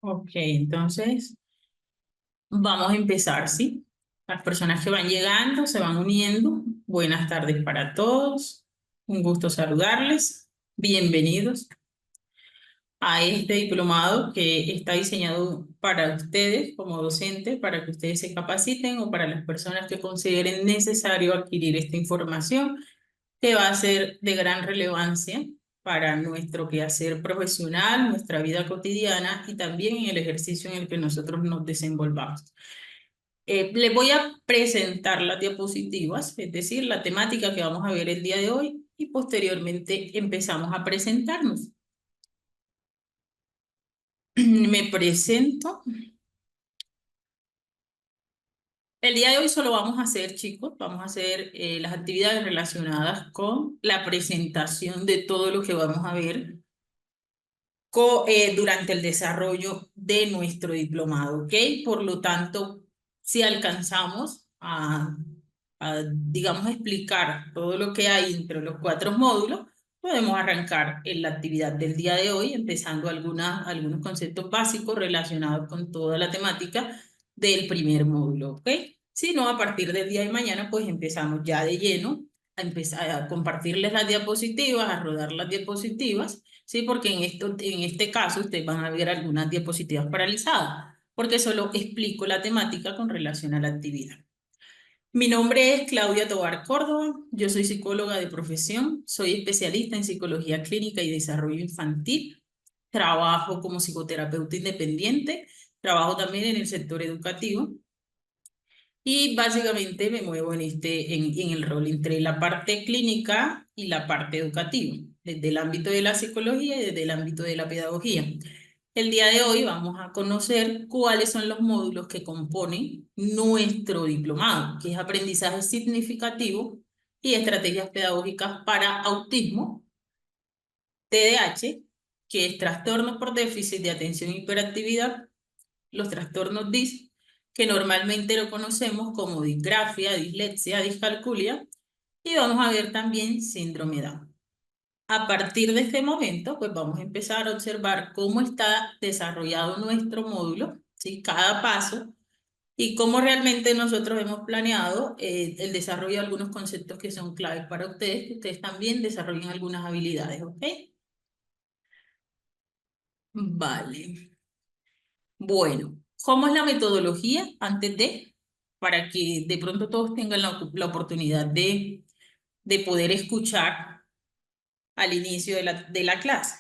Ok, entonces vamos a empezar, ¿sí? Las personas que van llegando se van uniendo. Buenas tardes para todos. Un gusto saludarles. Bienvenidos a este diplomado que está diseñado para ustedes como docentes, para que ustedes se capaciten o para las personas que consideren necesario adquirir esta información que va a ser de gran relevancia para nuestro quehacer profesional, nuestra vida cotidiana y también en el ejercicio en el que nosotros nos desenvolvamos. Les voy a presentar las diapositivas, es decir, la temática que vamos a ver el día de hoy y posteriormente empezamos a presentarnos. Me presento. El día de hoy solo vamos a hacer, chicos, vamos a hacer las actividades relacionadas con la presentación de todo lo que vamos a ver durante el desarrollo de nuestro diplomado, ¿ok? Por lo tanto, si alcanzamos digamos, explicar todo lo que hay entre los cuatro módulos, podemos arrancar en la actividad del día de hoy, empezando algunos conceptos básicos relacionados con toda la temática del primer módulo, ¿ok? Si no, a partir del día de mañana, pues empezamos ya de lleno a empezar a compartirles las diapositivas, a rodar las diapositivas. Sí, porque en este caso ustedes van a ver algunas diapositivas paralizadas, porque solo explico la temática con relación a la actividad. Mi nombre es Claudia Tobar Córdoba, yo soy psicóloga de profesión, soy especialista en psicología clínica y desarrollo infantil, trabajo como psicoterapeuta independiente, trabajo también en el sector educativo y básicamente me muevo en el rol entre la parte clínica y la parte educativa, desde el ámbito de la psicología y desde el ámbito de la pedagogía. El día de hoy vamos a conocer cuáles son los módulos que componen nuestro diplomado, que es aprendizaje significativo y estrategias pedagógicas para autismo, TDAH, que es trastorno por déficit de atención e hiperactividad, los trastornos DIS, que normalmente lo conocemos como disgrafia, dislexia, discalculia, y vamos a ver también síndrome Down. A partir de este momento, pues vamos a empezar a observar cómo está desarrollado nuestro módulo, ¿sí? Cada paso y cómo realmente nosotros hemos planeado el desarrollo de algunos conceptos que son claves para ustedes, que ustedes también desarrollen algunas habilidades, ¿ok? Vale. Bueno, ¿cómo es la metodología antes de, para que de pronto todos tengan la oportunidad de poder escuchar al inicio de la clase?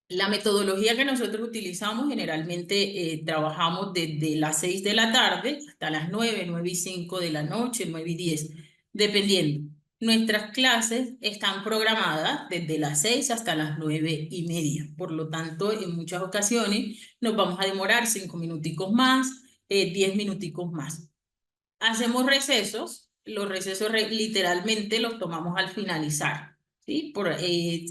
La metodología que nosotros utilizamos generalmente trabajamos desde las 6 de la tarde hasta las 9, 9:05 de la noche, 9:10, dependiendo. Nuestras clases están programadas desde las 6 hasta las 9:30. Por lo tanto, en muchas ocasiones nos vamos a demorar 5 minuticos más, 10 minuticos más. Hacemos recesos, los recesos literalmente los tomamos al finalizar, ¿sí?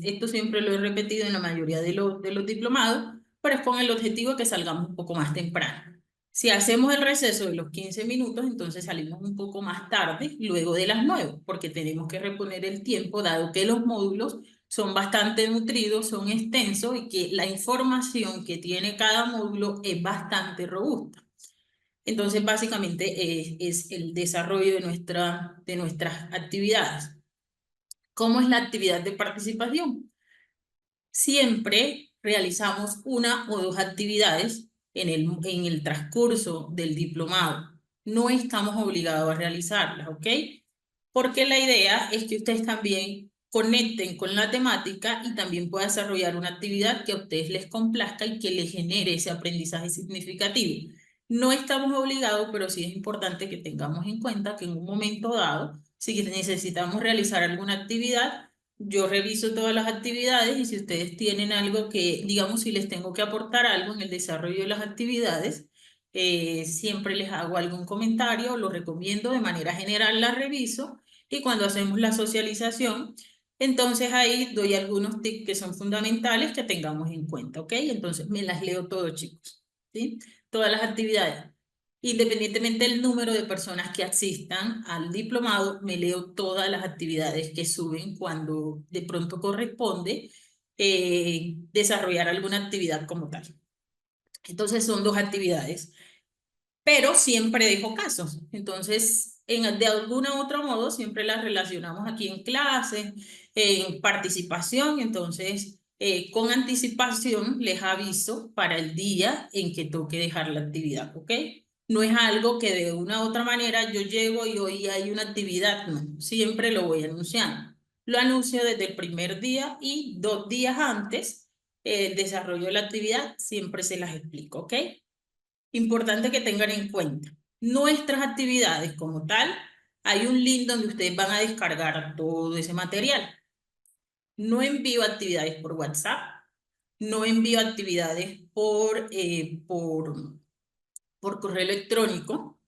Esto siempre lo he repetido en la mayoría de los diplomados, pero es con el objetivo de que salgamos un poco más temprano. Si hacemos el receso de los 15 minutos, entonces salimos un poco más tarde, luego de las 9, porque tenemos que reponer el tiempo, dado que los módulos son bastante nutridos, son extensos y que la información que tiene cada módulo es bastante robusta. Entonces, básicamente es el desarrollo de nuestras actividades. ¿Cómo es la actividad de participación? Siempre realizamos una o dos actividades en el transcurso del diplomado. No estamos obligados a realizarlas, ¿ok? Porque la idea es que ustedes también conecten con la temática y también puedan desarrollar una actividad que a ustedes les complazca y que les genere ese aprendizaje significativo. No estamos obligados, pero sí es importante que tengamos en cuenta que en un momento dado, si necesitamos realizar alguna actividad, yo reviso todas las actividades y si ustedes tienen algo que, digamos, si les tengo que aportar algo en el desarrollo de las actividades, siempre les hago algún comentario, lo recomiendo de manera general, la reviso y cuando hacemos la socialización, entonces ahí doy algunos tips que son fundamentales que tengamos en cuenta, ¿ok? Entonces me las leo todo, chicos, ¿sí? Todas las actividades. Independientemente del número de personas que asistan al diplomado, me leo todas las actividades que suben cuando de pronto corresponde desarrollar alguna actividad como tal. Entonces son dos actividades, pero siempre dejo casos. Entonces, de alguna u otro modo, siempre las relacionamos aquí en clase, en participación. Entonces, con anticipación les aviso para el día en que toque dejar la actividad, ¿ok? No es algo que de una u otra manera yo llego y hoy hay una actividad, no, siempre lo voy anunciando. Lo anuncio desde el primer día y 2 días antes, el desarrollo de la actividad, siempre se las explico, ¿ok? Importante que tengan en cuenta. Nuestras actividades como tal, hay un link donde ustedes van a descargar todo ese material. No envío actividades por WhatsApp, no envío actividades por correo electrónico,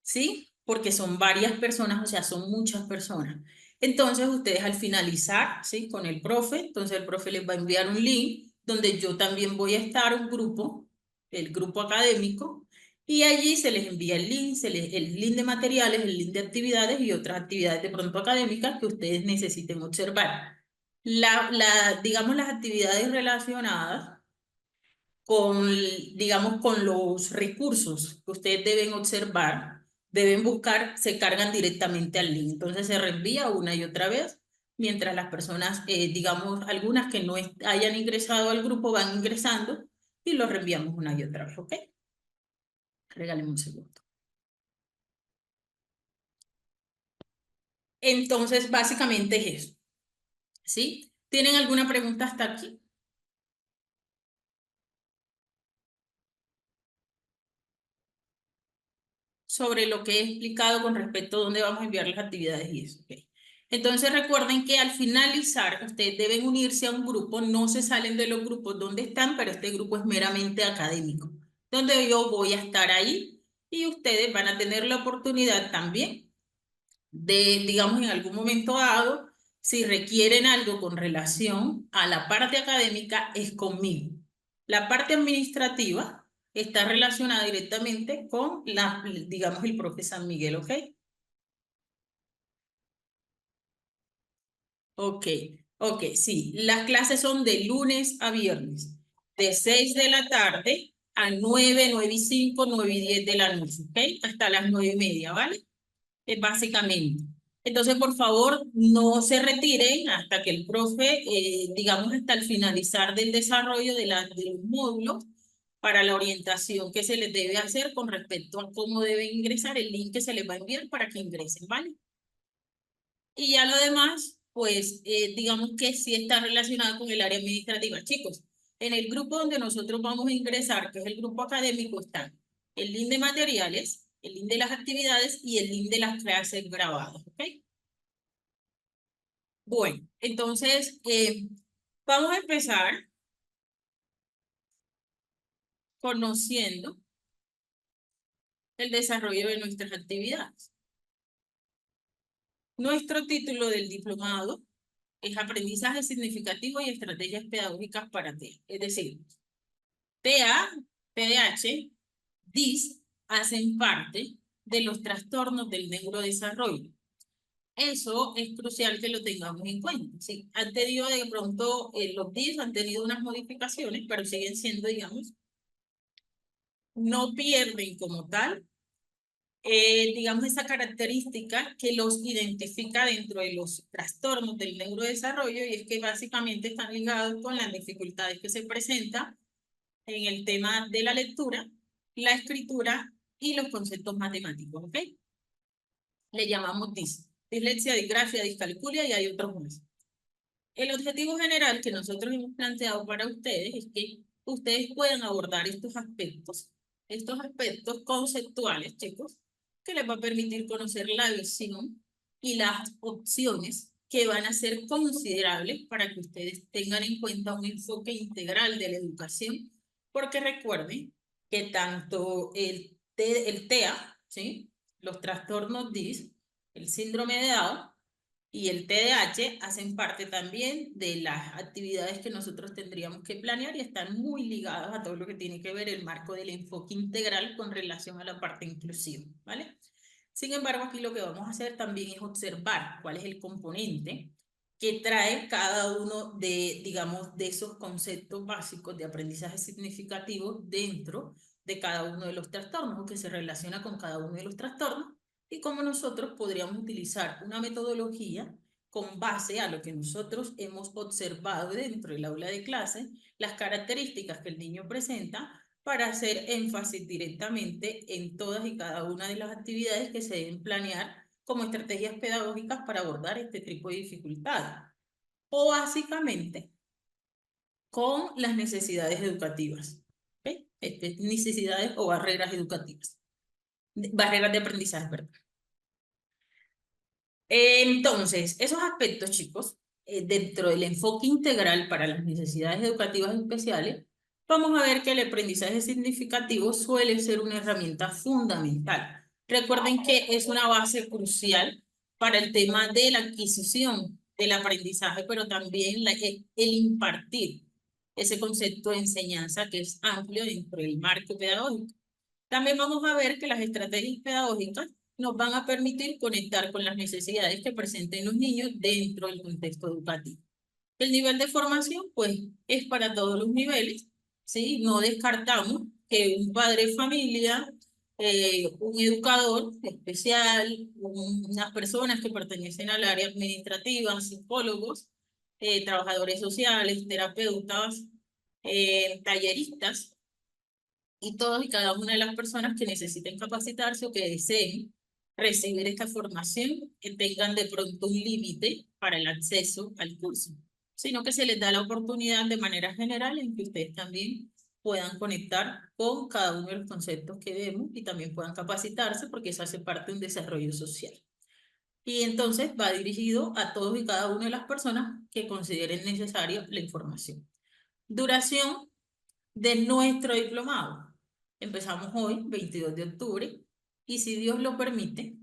¿sí? Porque son varias personas, o sea, son muchas personas. Entonces, ustedes al finalizar, ¿sí? Con el profe, entonces el profe les va a enviar un link donde yo también voy a estar, un grupo, el grupo académico, y allí se les envía el link, el link de materiales, el link de actividades y otras actividades de pronto académicas que ustedes necesiten observar. Digamos, las actividades relacionadas con, digamos, con los recursos que ustedes deben observar, deben buscar, se cargan directamente al link. Entonces se reenvía una y otra vez, mientras las personas, digamos, algunas que no hayan ingresado al grupo van ingresando y los reenviamos una y otra vez, ¿ok? Regáleme un segundo. Entonces, básicamente es eso, ¿sí? ¿Tienen alguna pregunta hasta aquí? Sobre lo que he explicado con respecto a dónde vamos a enviar las actividades y eso. ¿Ok? Entonces recuerden que al finalizar ustedes deben unirse a un grupo, no se salen de los grupos donde están, pero este grupo es meramente académico, donde yo voy a estar ahí y ustedes van a tener la oportunidad también de, digamos, en algún momento dado, si requieren algo con relación a la parte académica, es conmigo. La parte administrativa está relacionada directamente con digamos, el profe San Miguel, ¿ok? Ok, ok, sí. Las clases son de lunes a viernes, de 6 de la tarde a 9, 9:05, 9:10 de la noche, ¿ok? Hasta las 9:30, ¿vale? Básicamente. Entonces, por favor, no se retiren hasta que el profe, digamos, hasta el finalizar del desarrollo de los módulos para la orientación que se les debe hacer con respecto a cómo deben ingresar, el link que se les va a enviar para que ingresen, ¿vale? Y ya lo demás, pues, digamos que sí está relacionado con el área administrativa. Chicos, en el grupo donde nosotros vamos a ingresar, que es el grupo académico, está el link de materiales, el link de las actividades y el link de las clases grabadas, ¿ok? Bueno, entonces, vamos a empezar conociendo el desarrollo de nuestras actividades. Nuestro título del diplomado es Aprendizaje Significativo y Estrategias Pedagógicas para TEA. Es decir, TEA, TDAH, DIS hacen parte de los trastornos del neurodesarrollo. Eso es crucial que lo tengamos en cuenta. Sí, han tenido de pronto, los DIS han tenido unas modificaciones, pero siguen siendo, digamos, no pierden como tal, digamos, esa característica que los identifica dentro de los trastornos del neurodesarrollo y es que básicamente están ligados con las dificultades que se presentan en el tema de la lectura, la escritura y los conceptos matemáticos, ¿ok? Le llamamos dislexia, disgrafia, discalculia y hay otros más. El objetivo general que nosotros hemos planteado para ustedes es que ustedes puedan abordar estos aspectos conceptuales, chicos, que les va a permitir conocer la visión y las opciones que van a ser considerables para que ustedes tengan en cuenta un enfoque integral de la educación, porque recuerden que tanto el TEA, ¿sí? Los trastornos DIS, el síndrome de Down, y el TDAH hacen parte también de las actividades que nosotros tendríamos que planear y están muy ligadas a todo lo que tiene que ver el marco del enfoque integral con relación a la parte inclusiva, ¿vale? Sin embargo, aquí lo que vamos a hacer también es observar cuál es el componente que trae cada uno de, digamos, de esos conceptos básicos de aprendizaje significativo dentro de cada uno de los trastornos o que se relaciona con cada uno de los trastornos y cómo nosotros podríamos utilizar una metodología con base a lo que nosotros hemos observado dentro del aula de clase, las características que el niño presenta para hacer énfasis directamente en todas y cada una de las actividades que se deben planear como estrategias pedagógicas para abordar este tipo de dificultades. O básicamente con las necesidades educativas. ¿Okay? Necesidades o barreras educativas. Barreras de aprendizaje, perdón. Entonces, esos aspectos, chicos, dentro del enfoque integral para las necesidades educativas especiales, vamos a ver que el aprendizaje significativo suele ser una herramienta fundamental. Recuerden que es una base crucial para el tema de la adquisición del aprendizaje, pero también el impartir ese concepto de enseñanza que es amplio dentro del marco pedagógico. También vamos a ver que las estrategias pedagógicas nos van a permitir conectar con las necesidades que presenten los niños dentro del contexto educativo. El nivel de formación, pues, es para todos los niveles, ¿sí? No descartamos que un padre de familia, un educador especial, unas personas que pertenecen al área administrativa, psicólogos, trabajadores sociales, terapeutas, talleristas, y todos y cada una de las personas que necesiten capacitarse o que deseen recibir esta formación, que tengan de pronto un límite para el acceso al curso, sino que se les da la oportunidad de manera general en que ustedes también puedan conectar con cada uno de los conceptos que vemos y también puedan capacitarse porque eso hace parte de un desarrollo social. Y entonces va dirigido a todos y cada una de las personas que consideren necesaria la información. Duración de nuestro diplomado. Empezamos hoy, 22 de octubre, y si Dios lo permite,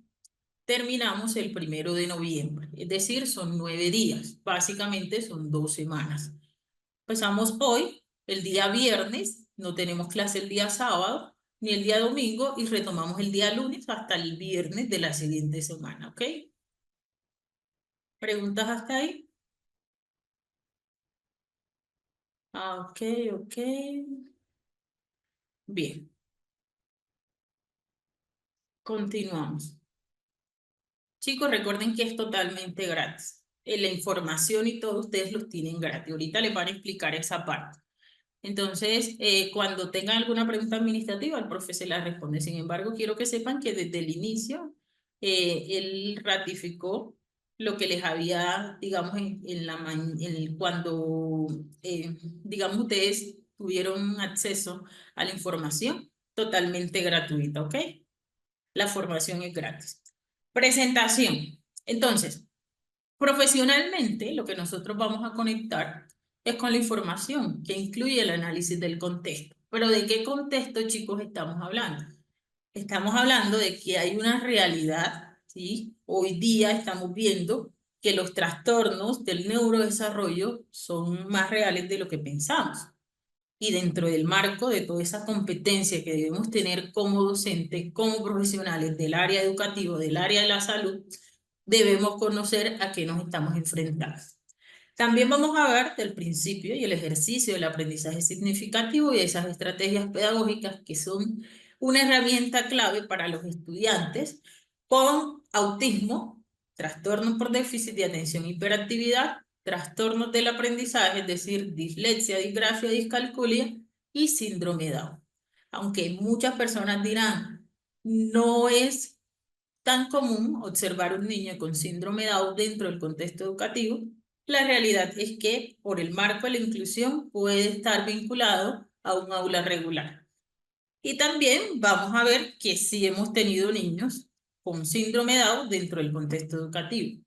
terminamos el 1 de noviembre. Es decir, son 9 días, básicamente son 2 semanas. Empezamos hoy, el día viernes, no tenemos clase el día sábado, ni el día domingo, y retomamos el día lunes hasta el viernes de la siguiente semana, ¿ok? ¿Preguntas hasta ahí? Ah, ok, ok. Bien, continuamos. Chicos, recuerden que es totalmente gratis. La información y todo ustedes los tienen gratis. Ahorita les van a explicar esa parte. Entonces, cuando tengan alguna pregunta administrativa, el profe se la responde. Sin embargo, quiero que sepan que desde el inicio, él ratificó lo que les había, digamos, cuando, digamos, ustedes tuvieron acceso a la información totalmente gratuita, ¿ok? La formación es gratis. Presentación. Entonces, profesionalmente, lo que nosotros vamos a conectar es con la información que incluye el análisis del contexto. Pero ¿de qué contexto, chicos, estamos hablando? Estamos hablando de que hay una realidad, ¿sí? Hoy día estamos viendo que los trastornos del neurodesarrollo son más reales de lo que pensamos. Y dentro del marco de toda esa competencia que debemos tener como docentes, como profesionales del área educativa, del área de la salud, debemos conocer a qué nos estamos enfrentando. También vamos a ver del principio y el ejercicio del aprendizaje significativo y esas estrategias pedagógicas que son una herramienta clave para los estudiantes con autismo, trastorno por déficit de atención e hiperactividad, trastornos del aprendizaje, es decir, dislexia, disgrafia, discalculia y síndrome de Down. Aunque muchas personas dirán, no es tan común observar un niño con síndrome de Down dentro del contexto educativo, la realidad es que por el marco de la inclusión puede estar vinculado a un aula regular. Y también vamos a ver que sí hemos tenido niños con síndrome de Down dentro del contexto educativo.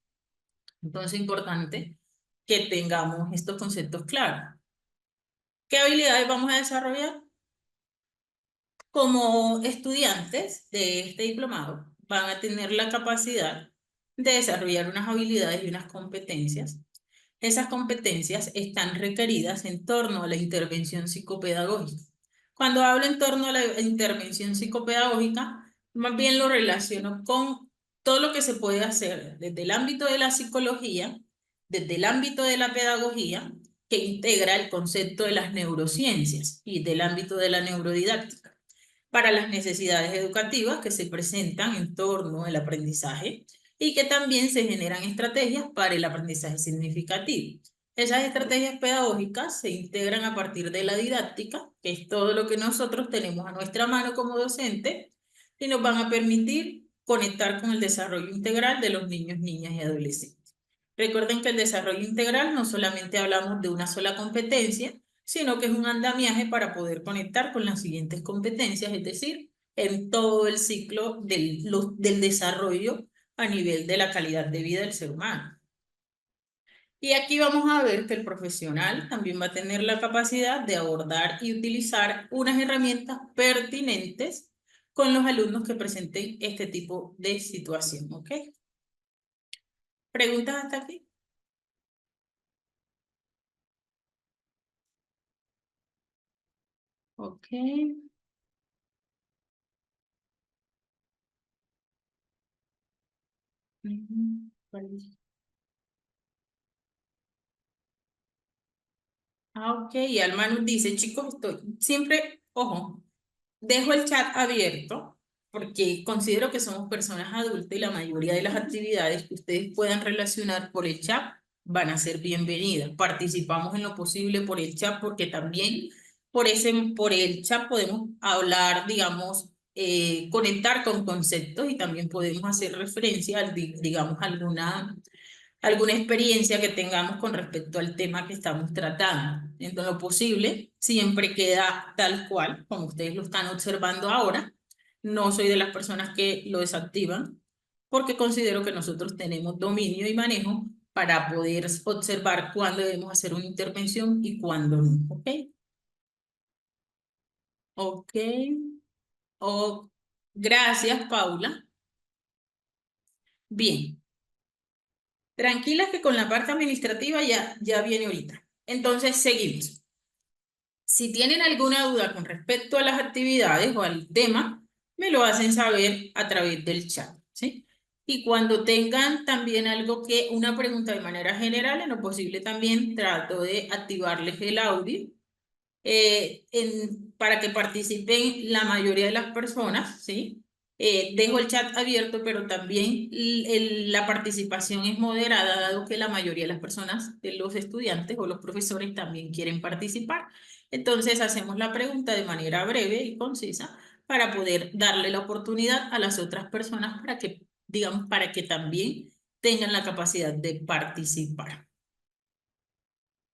Entonces es importante que tengamos estos conceptos claros. ¿Qué habilidades vamos a desarrollar? Como estudiantes de este diplomado, van a tener la capacidad de desarrollar unas habilidades y unas competencias. Esas competencias están requeridas en torno a la intervención psicopedagógica. Cuando hablo en torno a la intervención psicopedagógica, más bien lo relaciono con todo lo que se puede hacer desde el ámbito de la psicología desde el ámbito de la pedagogía, que integra el concepto de las neurociencias y del ámbito de la neurodidáctica para las necesidades educativas que se presentan en torno al aprendizaje y que también se generan estrategias para el aprendizaje significativo. Esas estrategias pedagógicas se integran a partir de la didáctica, que es todo lo que nosotros tenemos a nuestra mano como docentes, y nos van a permitir conectar con el desarrollo integral de los niños, niñas y adolescentes. Recuerden que el desarrollo integral no solamente hablamos de una sola competencia, sino que es un andamiaje para poder conectar con las siguientes competencias, es decir, en todo el ciclo del desarrollo a nivel de la calidad de vida del ser humano. Y aquí vamos a ver que el profesional también va a tener la capacidad de abordar y utilizar unas herramientas pertinentes con los alumnos que presenten este tipo de situación, ¿ok? ¿Preguntas hasta aquí? Ok. Ujú. Vale. Ok, y Alma nos dice, chicos, estoy siempre, ojo, dejo el chat abierto porque considero que somos personas adultas y la mayoría de las actividades que ustedes puedan relacionar por el chat van a ser bienvenidas. Participamos en lo posible por el chat porque también por el chat podemos hablar, digamos, conectar con conceptos y también podemos hacer referencia, digamos, alguna experiencia que tengamos con respecto al tema que estamos tratando. En lo posible, siempre queda tal cual, como ustedes lo están observando ahora. No soy de las personas que lo desactivan, porque considero que nosotros tenemos dominio y manejo para poder observar cuándo debemos hacer una intervención y cuándo no. ¿Ok? Ok. Oh, gracias, Paula. Bien. Tranquilas que con la parte administrativa ya viene ahorita. Entonces, seguimos. Si tienen alguna duda con respecto a las actividades o al tema, me lo hacen saber a través del chat, ¿sí? Y cuando tengan también una pregunta de manera general, en lo posible también trato de activarles el audio para que participen la mayoría de las personas, ¿sí? Dejo el chat abierto, pero también la participación es moderada, dado que la mayoría de las personas, de los estudiantes o los profesores también quieren participar. Entonces hacemos la pregunta de manera breve y concisa para poder darle la oportunidad a las otras personas para que, digamos, para que también tengan la capacidad de participar.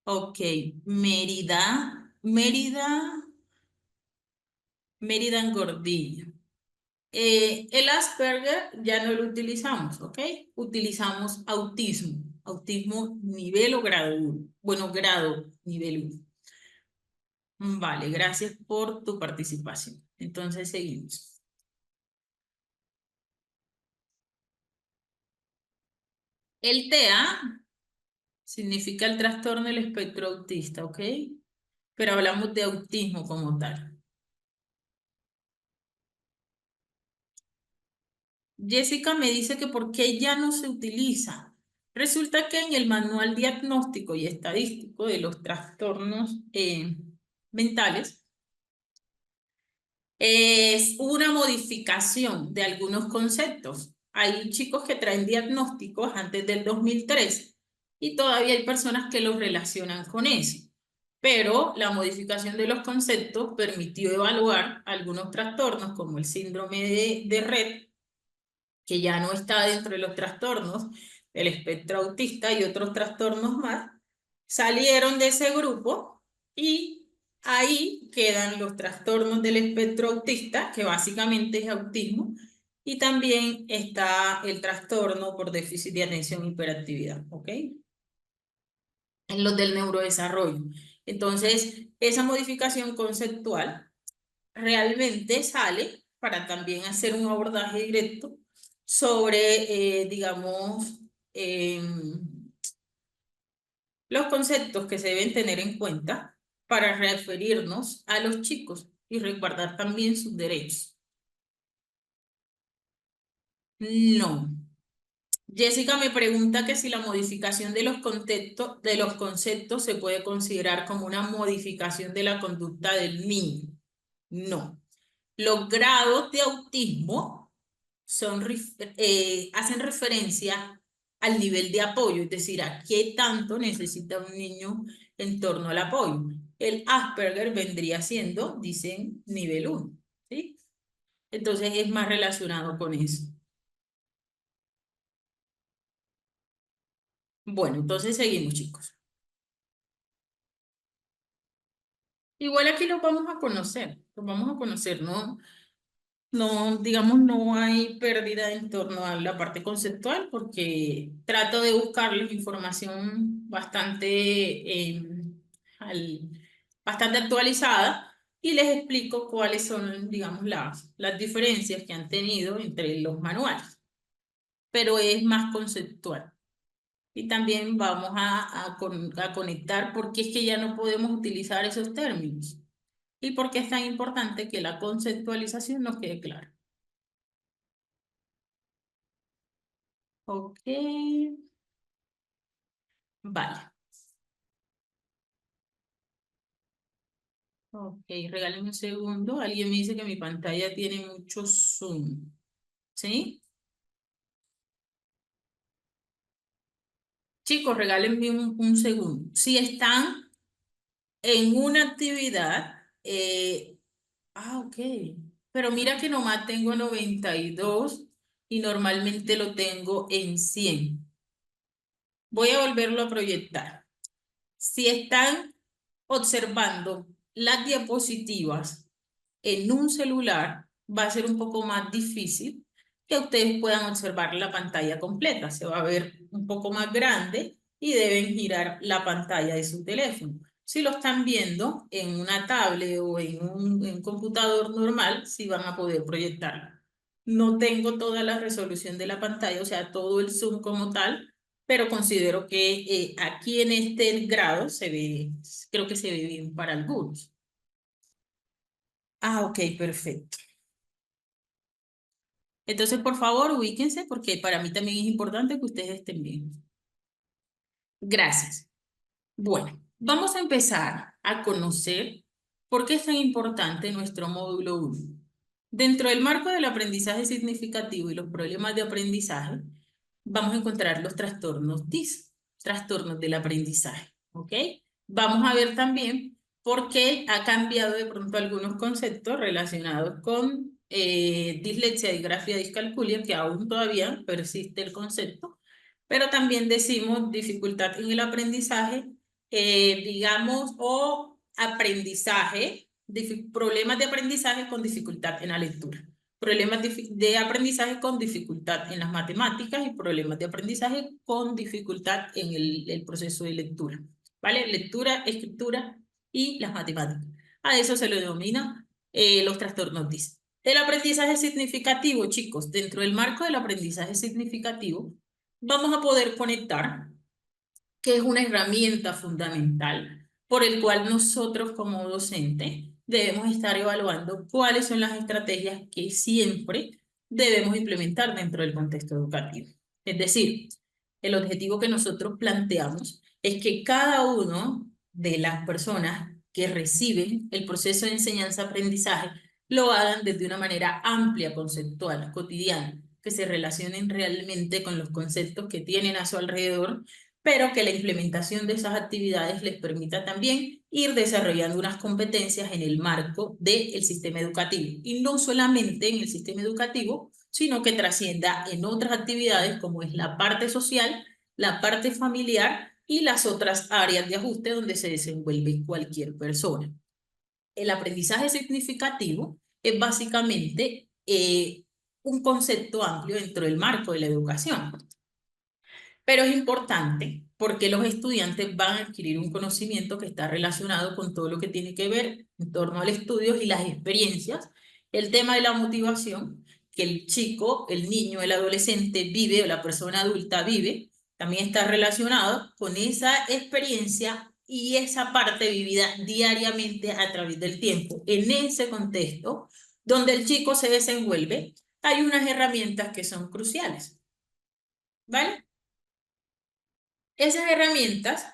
Ok, Mérida en Gordillo. El Asperger ya no lo utilizamos, ¿ok? Utilizamos autismo. Autismo nivel o grado 1. Bueno, grado nivel 1. Vale, gracias por tu participación. Entonces seguimos. El TEA significa el trastorno del espectro autista, ¿ok? Pero hablamos de autismo como tal. Jessica me dice que por qué ya no se utiliza. Resulta que en el manual diagnóstico y estadístico de los trastornos mentales es una modificación de algunos conceptos. Hay chicos que traen diagnósticos antes del 2003 y todavía hay personas que los relacionan con eso. Pero la modificación de los conceptos permitió evaluar algunos trastornos como el síndrome de Rett, que ya no está dentro de los trastornos del espectro autista y otros trastornos más, salieron de ese grupo y ahí quedan los trastornos del espectro autista, que básicamente es autismo, y también está el trastorno por déficit de atención y hiperactividad, ¿ok? En los del neurodesarrollo. Entonces, esa modificación conceptual realmente sale para también hacer un abordaje directo sobre, digamos, los conceptos que se deben tener en cuenta para referirnos a los chicos y resguardar también sus derechos. No, Jessica me pregunta que si la modificación de los conceptos se puede considerar como una modificación de la conducta del niño. No. Los grados de autismo hacen referencia al nivel de apoyo, es decir, a qué tanto necesita un niño en torno al apoyo. El Asperger vendría siendo, dicen, nivel 1, ¿sí? Entonces es más relacionado con eso. Bueno, entonces seguimos, chicos. Igual aquí los vamos a conocer, ¿no? No, digamos, no hay pérdida en torno a la parte conceptual porque trato de buscarles información al- bastante actualizada y les explico cuáles son, digamos, las diferencias que han tenido entre los manuales, pero es más conceptual. Y también vamos a conectar porque es que ya no podemos utilizar esos términos y por qué es tan importante que la conceptualización nos quede clara. Ok, vale. Ok, regálame un segundo. Alguien me dice que mi pantalla tiene mucho zoom. ¿Sí? Chicos, regálenme un segundo. Si están en una actividad, ok. Pero mira que nomás tengo 92 y normalmente lo tengo en 100. Voy a volverlo a proyectar. Si están observando las diapositivas en un celular, va a ser un poco más difícil que ustedes puedan observar la pantalla completa. Se va a ver un poco más grande y deben girar la pantalla de su teléfono. Si lo están viendo en una tablet o en un computador normal, sí van a poder proyectarlo. No tengo toda la resolución de la pantalla, o sea, todo el zoom como tal, pero considero que aquí en este grado se ve, creo que se ve bien para algunos. Ah, ok, perfecto. Entonces, por favor, ubíquense porque para mí también es importante que ustedes estén bien. Gracias. Bueno, vamos a empezar a conocer por qué es tan importante nuestro módulo 1. Dentro del marco del aprendizaje significativo y los problemas de aprendizaje, vamos a encontrar los trastornos DIS, trastornos del aprendizaje, ¿ok? Vamos a ver también por qué ha cambiado de pronto algunos conceptos relacionados con dislexia, disgrafia, discalculia, que aún todavía persiste el concepto, pero también decimos dificultad en el aprendizaje, digamos, o aprendizaje, problemas de aprendizaje con dificultad en la lectura, problemas de aprendizaje con dificultad en las matemáticas y problemas de aprendizaje con dificultad en el proceso de lectura, ¿vale? Lectura, escritura y las matemáticas. A eso se le denomina los trastornos DIS. El aprendizaje significativo, chicos, dentro del marco del aprendizaje significativo, vamos a poder conectar, que es una herramienta fundamental por el cual nosotros como docentes debemos estar evaluando cuáles son las estrategias que siempre debemos implementar dentro del contexto educativo. Es decir, el objetivo que nosotros planteamos es que cada uno de las personas que reciben el proceso de enseñanza-aprendizaje lo hagan desde una manera amplia, conceptual, cotidiana, que se relacionen realmente con los conceptos que tienen a su alrededor, pero que la implementación de esas actividades les permita también ir desarrollando unas competencias en el marco del sistema educativo. Y no solamente en el sistema educativo, sino que trascienda en otras actividades como es la parte social, la parte familiar y las otras áreas de ajuste donde se desenvuelve cualquier persona. El aprendizaje significativo es básicamente un concepto amplio dentro del marco de la educación. Pero es importante porque los estudiantes van a adquirir un conocimiento que está relacionado con todo lo que tiene que ver en torno al estudio y las experiencias. El tema de la motivación, que el chico, el niño, el adolescente vive o la persona adulta vive, también está relacionado con esa experiencia y esa parte vivida diariamente a través del tiempo. En ese contexto donde el chico se desenvuelve, hay unas herramientas que son cruciales. ¿vale? Esas herramientas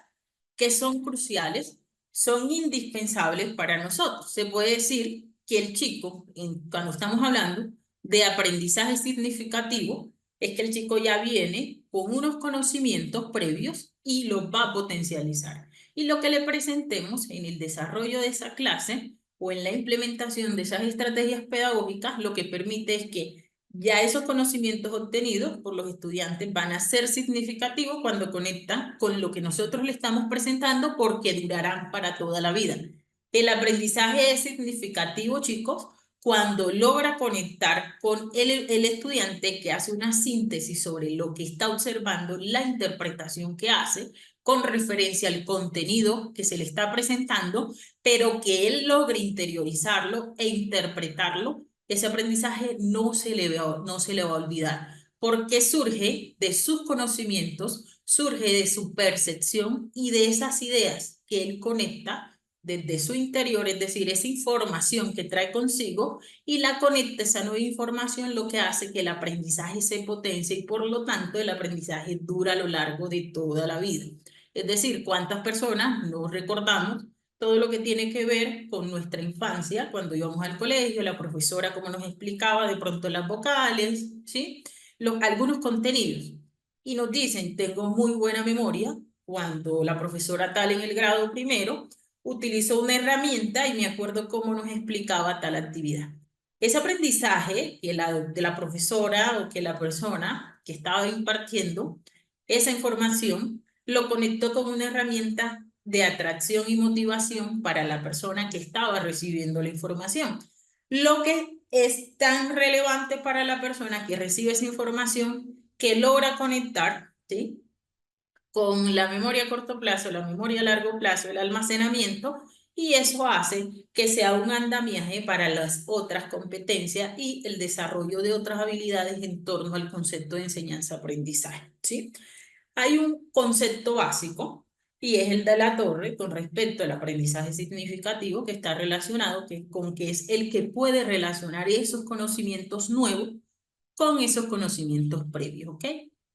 que son cruciales, son indispensables para nosotros. Se puede decir que el chico, cuando estamos hablando de aprendizaje significativo, es que el chico ya viene con unos conocimientos previos y los va a potencializar. Y lo que le presentemos en el desarrollo de esa clase o en la implementación de esas estrategias pedagógicas, lo que permite es que ya esos conocimientos obtenidos por los estudiantes van a ser significativos cuando conectan con lo que nosotros le estamos presentando porque durarán para toda la vida. El aprendizaje es significativo, chicos, cuando logra conectar con el estudiante que hace una síntesis sobre lo que está observando, la interpretación que hace con referencia al contenido que se le está presentando, pero que él logre interiorizarlo e interpretarlo. Ese aprendizaje no se le va a olvidar, porque surge de sus conocimientos, surge de su percepción y de esas ideas que él conecta desde su interior, es decir, esa información que trae consigo y la conecta, esa nueva información, lo que hace que el aprendizaje se potencie y por lo tanto el aprendizaje dura a lo largo de toda la vida. Es decir, ¿cuántas personas no recordamos todo lo que tiene que ver con nuestra infancia, cuando íbamos al colegio, la profesora como nos explicaba de pronto las vocales, ¿sí? Algunos contenidos. Y nos dicen, tengo muy buena memoria cuando la profesora tal en el grado primero utilizó una herramienta y me acuerdo cómo nos explicaba tal actividad. Ese aprendizaje que de la profesora o que la persona que estaba impartiendo esa información lo conectó con una herramienta de atracción y motivación para la persona que estaba recibiendo la información. Lo que es tan relevante para la persona que recibe esa información que logra conectar, ¿sí?, con la memoria a corto plazo, la memoria a largo plazo, el almacenamiento, y eso hace que sea un andamiaje para las otras competencias y el desarrollo de otras habilidades en torno al concepto de enseñanza-aprendizaje, ¿sí? Hay un concepto básico y es el de la torre con respecto al aprendizaje significativo que está relacionado con que es el que puede relacionar esos conocimientos nuevos con esos conocimientos previos, ¿ok?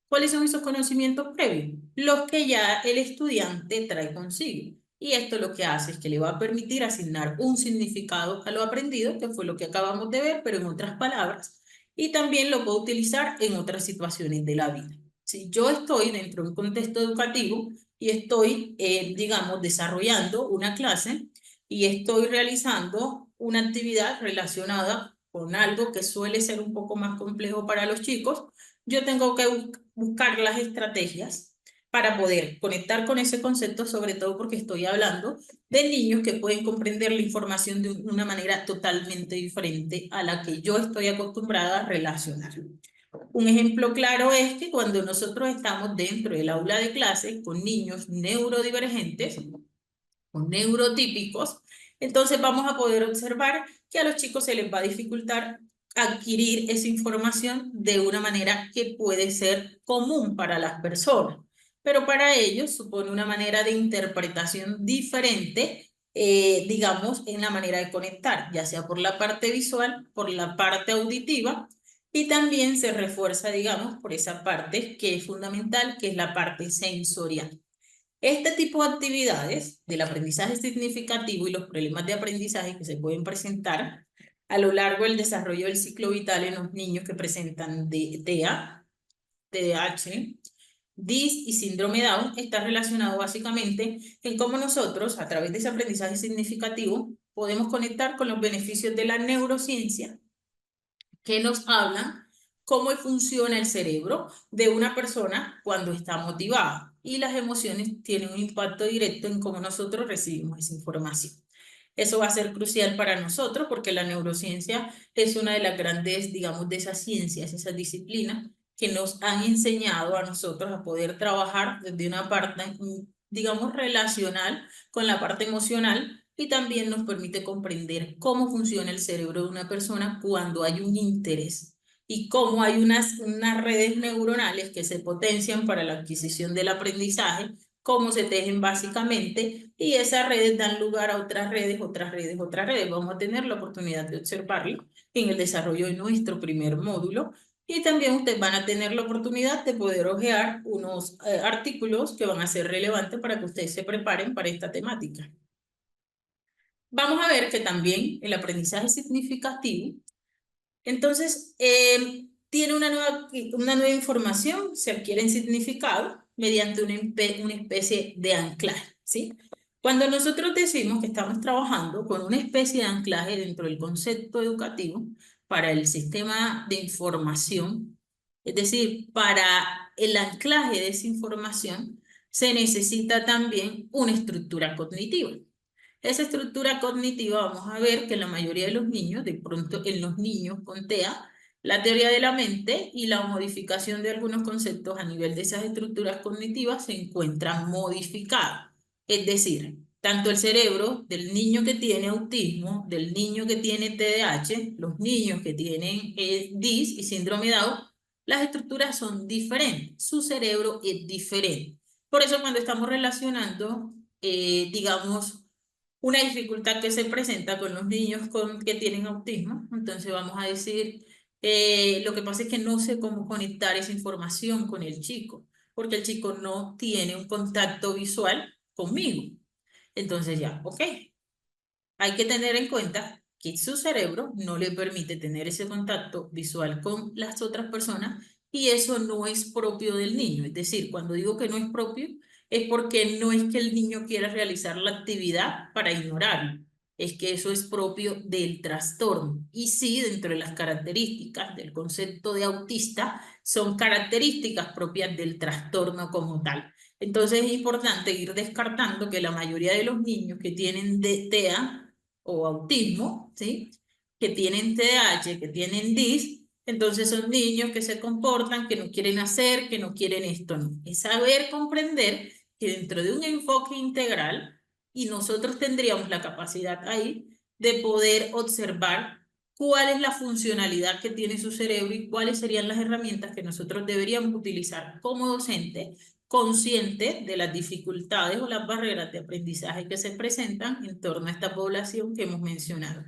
¿Cuáles son esos conocimientos previos? Los que ya el estudiante trae consigo. Y esto lo que hace es que le va a permitir asignar un significado a lo aprendido, que fue lo que acabamos de ver, pero en otras palabras, y también lo puedo utilizar en otras situaciones de la vida. Si yo estoy dentro de un contexto educativo y estoy, digamos, desarrollando una clase y estoy realizando una actividad relacionada con algo que suele ser un poco más complejo para los chicos, yo tengo que buscar las estrategias para poder conectar con ese concepto, sobre todo porque estoy hablando de niños que pueden comprender la información de una manera totalmente diferente a la que yo estoy acostumbrada a relacionar. Un ejemplo claro es que cuando nosotros estamos dentro del aula de clase con niños neurodivergentes o neurotípicos, entonces vamos a poder observar que a los chicos se les va a dificultar adquirir esa información de una manera que puede ser común para las personas, pero para ellos supone una manera de interpretación diferente, digamos, en la manera de conectar, ya sea por la parte visual, por la parte auditiva, y también se refuerza, digamos, por esa parte que es fundamental, que es la parte sensorial. Este tipo de actividades del aprendizaje significativo y los problemas de aprendizaje que se pueden presentar a lo largo del desarrollo del ciclo vital en los niños que presentan TEA, TDAH, DIS y síndrome Down está relacionado básicamente en cómo nosotros, a través de ese aprendizaje significativo, podemos conectar con los beneficios de la neurociencia que nos hablan cómo funciona el cerebro de una persona cuando está motivada. Y las emociones tienen un impacto directo en cómo nosotros recibimos esa información. Eso va a ser crucial para nosotros porque la neurociencia es una de las grandes, digamos, de esas ciencias, esas disciplinas que nos han enseñado a nosotros a poder trabajar desde una parte, digamos, relacional con la parte emocional y también nos permite comprender cómo funciona el cerebro de una persona cuando hay un interés y cómo hay unas redes neuronales que se potencian para la adquisición del aprendizaje, cómo se tejen básicamente y esas redes dan lugar a otras redes, otras redes, otras redes. Vamos a tener la oportunidad de observarlo en el desarrollo de nuestro primer módulo Y también ustedes van a tener la oportunidad de poder hojear unos artículos que van a ser relevantes para que ustedes se preparen para esta temática. Vamos a ver que también el aprendizaje significativo, entonces, tiene una nueva información, se adquiere en significado mediante una especie de anclaje, ¿sí? Cuando nosotros decimos que estamos trabajando con una especie de anclaje dentro del concepto educativo para el sistema de información, es decir, para el anclaje de esa información, se necesita también una estructura cognitiva. Esa estructura cognitiva, vamos a ver que en la mayoría de los niños, de pronto en los niños con TEA, la teoría de la mente y la modificación de algunos conceptos a nivel de esas estructuras cognitivas se encuentran modificadas. Es decir, tanto el cerebro del niño que tiene autismo, del niño que tiene TDAH, los niños que tienen DIS y síndrome de Down, las estructuras son diferentes, su cerebro es diferente. Por eso cuando estamos relacionando, digamos, una dificultad que se presenta con los niños que tienen autismo. Entonces vamos a decir, lo que pasa es que no sé cómo conectar esa información con el chico, porque el chico no tiene un contacto visual conmigo. Entonces ya, ok, hay que tener en cuenta que su cerebro no le permite tener ese contacto visual con las otras personas y eso no es propio del niño. Es decir, cuando digo que no es propio, es porque no es que el niño quiera realizar la actividad para ignorarlo, es que eso es propio del trastorno. Y sí, dentro de las características del concepto de autista, son características propias del trastorno como tal. Entonces es importante ir descartando que la mayoría de los niños que tienen TEA o autismo, ¿sí? Que tienen TDAH, que tienen DIS, entonces son niños que se comportan, que no quieren hacer, que no quieren esto, no. Es saber comprender que dentro de un enfoque integral, y nosotros tendríamos la capacidad ahí de poder observar cuál es la funcionalidad que tiene su cerebro y cuáles serían las herramientas que nosotros deberíamos utilizar como docentes consciente de las dificultades o las barreras de aprendizaje que se presentan en torno a esta población que hemos mencionado.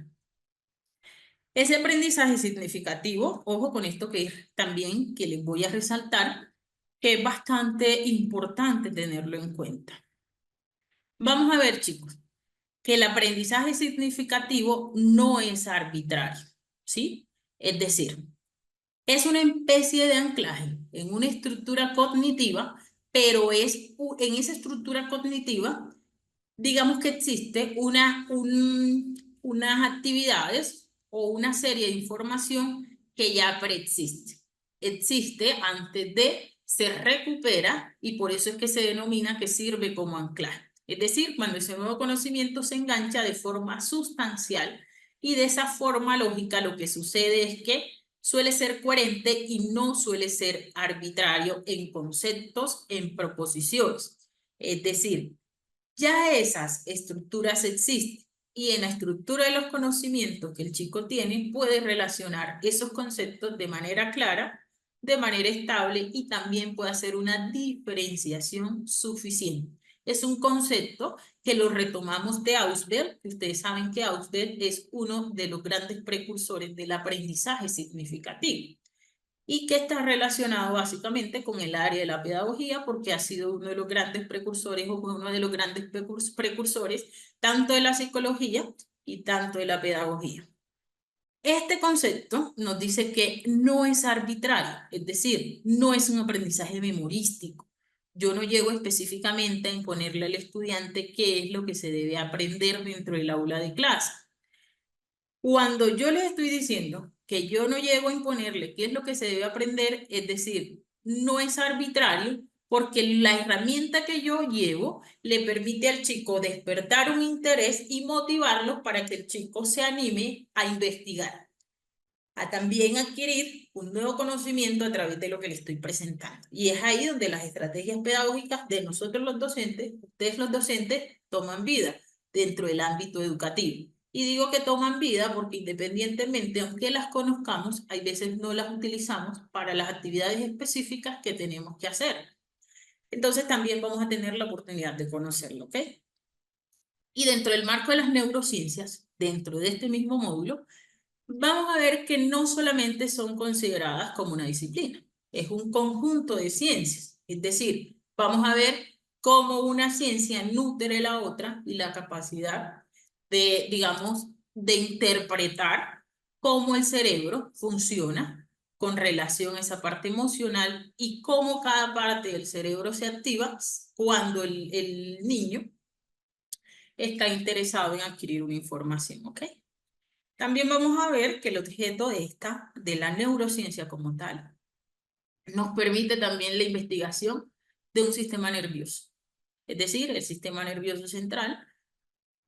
Ese aprendizaje significativo, ojo con esto que también que les voy a resaltar, que es bastante importante tenerlo en cuenta. Vamos a ver, chicos, que el aprendizaje significativo no es arbitrario, ¿sí? Es decir, es una especie de anclaje en una estructura cognitiva, pero en esa estructura cognitiva, digamos que existe unas actividades o una serie de información que ya preexiste. Existe antes de, se recupera y por eso es que se denomina que sirve como anclaje. Es decir, cuando ese nuevo conocimiento se engancha de forma sustancial y de esa forma lógica, lo que sucede es que suele ser coherente y no suele ser arbitrario en conceptos, en proposiciones. Es decir, ya esas estructuras existen y en la estructura de los conocimientos que el chico tiene puede relacionar esos conceptos de manera clara, de manera estable y también puede hacer una diferenciación suficiente. Es un concepto que lo retomamos de Ausberg, que ustedes saben que Ausberg es uno de los grandes precursores del aprendizaje significativo y que está relacionado básicamente con el área de la pedagogía porque ha sido uno de los grandes precursores o uno de los grandes precursores tanto de la psicología y tanto de la pedagogía. Este concepto nos dice que no es arbitrario, es decir, no es un aprendizaje memorístico. Yo no llego específicamente a imponerle al estudiante qué es lo que se debe aprender dentro del aula de clase. Cuando yo les estoy diciendo que yo no llego a imponerle qué es lo que se debe aprender, es decir, no es arbitrario porque la herramienta que yo llevo le permite al chico despertar un interés y motivarlo para que el chico se anime a investigar, a también adquirir un nuevo conocimiento a través de lo que le estoy presentando. Y es ahí donde las estrategias pedagógicas de nosotros los docentes, ustedes los docentes, toman vida dentro del ámbito educativo. Y digo que toman vida porque independientemente, aunque las conozcamos, hay veces no las utilizamos para las actividades específicas que tenemos que hacer. Entonces también vamos a tener la oportunidad de conocerlo, ¿ok? Y dentro del marco de las neurociencias, dentro de este mismo módulo, vamos a ver que no solamente son consideradas como una disciplina, es un conjunto de ciencias. Es decir, vamos a ver cómo una ciencia nutre la otra y la capacidad de, digamos, de interpretar cómo el cerebro funciona con relación a esa parte emocional y cómo cada parte del cerebro se activa cuando el niño está interesado en adquirir una información, ¿ok? También vamos a ver que el objeto de la neurociencia como tal, nos permite también la investigación de un sistema nervioso, es decir, el sistema nervioso central,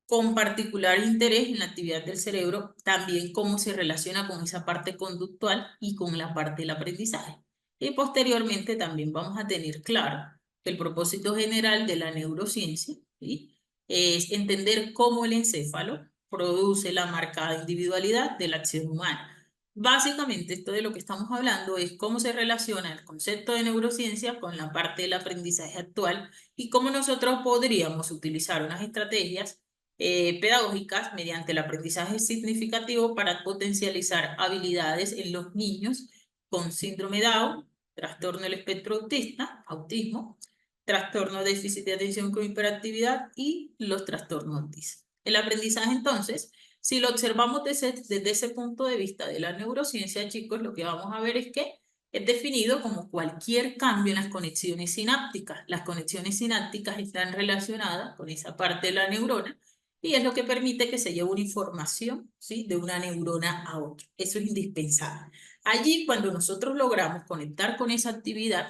con particular interés en la actividad del cerebro, también cómo se relaciona con esa parte conductual y con la parte del aprendizaje. Y posteriormente también vamos a tener claro que el propósito general de la neurociencia, ¿sí?, es entender cómo el encéfalo produce la marcada individualidad de la acción humana. Básicamente, esto de lo que estamos hablando es cómo se relaciona el concepto de neurociencia con la parte del aprendizaje actual y cómo nosotros podríamos utilizar unas estrategias pedagógicas mediante el aprendizaje significativo para potencializar habilidades en los niños con síndrome Down, trastorno del espectro autista, autismo, trastorno de déficit de atención con hiperactividad y los trastornos autismo. El aprendizaje, entonces, si lo observamos desde ese punto de vista de la neurociencia, chicos, lo que vamos a ver es que es definido como cualquier cambio en las conexiones sinápticas. Las conexiones sinápticas están relacionadas con esa parte de la neurona y es lo que permite que se lleve una información, ¿sí?, de una neurona a otra. Eso es indispensable. Allí, cuando nosotros logramos conectar con esa actividad,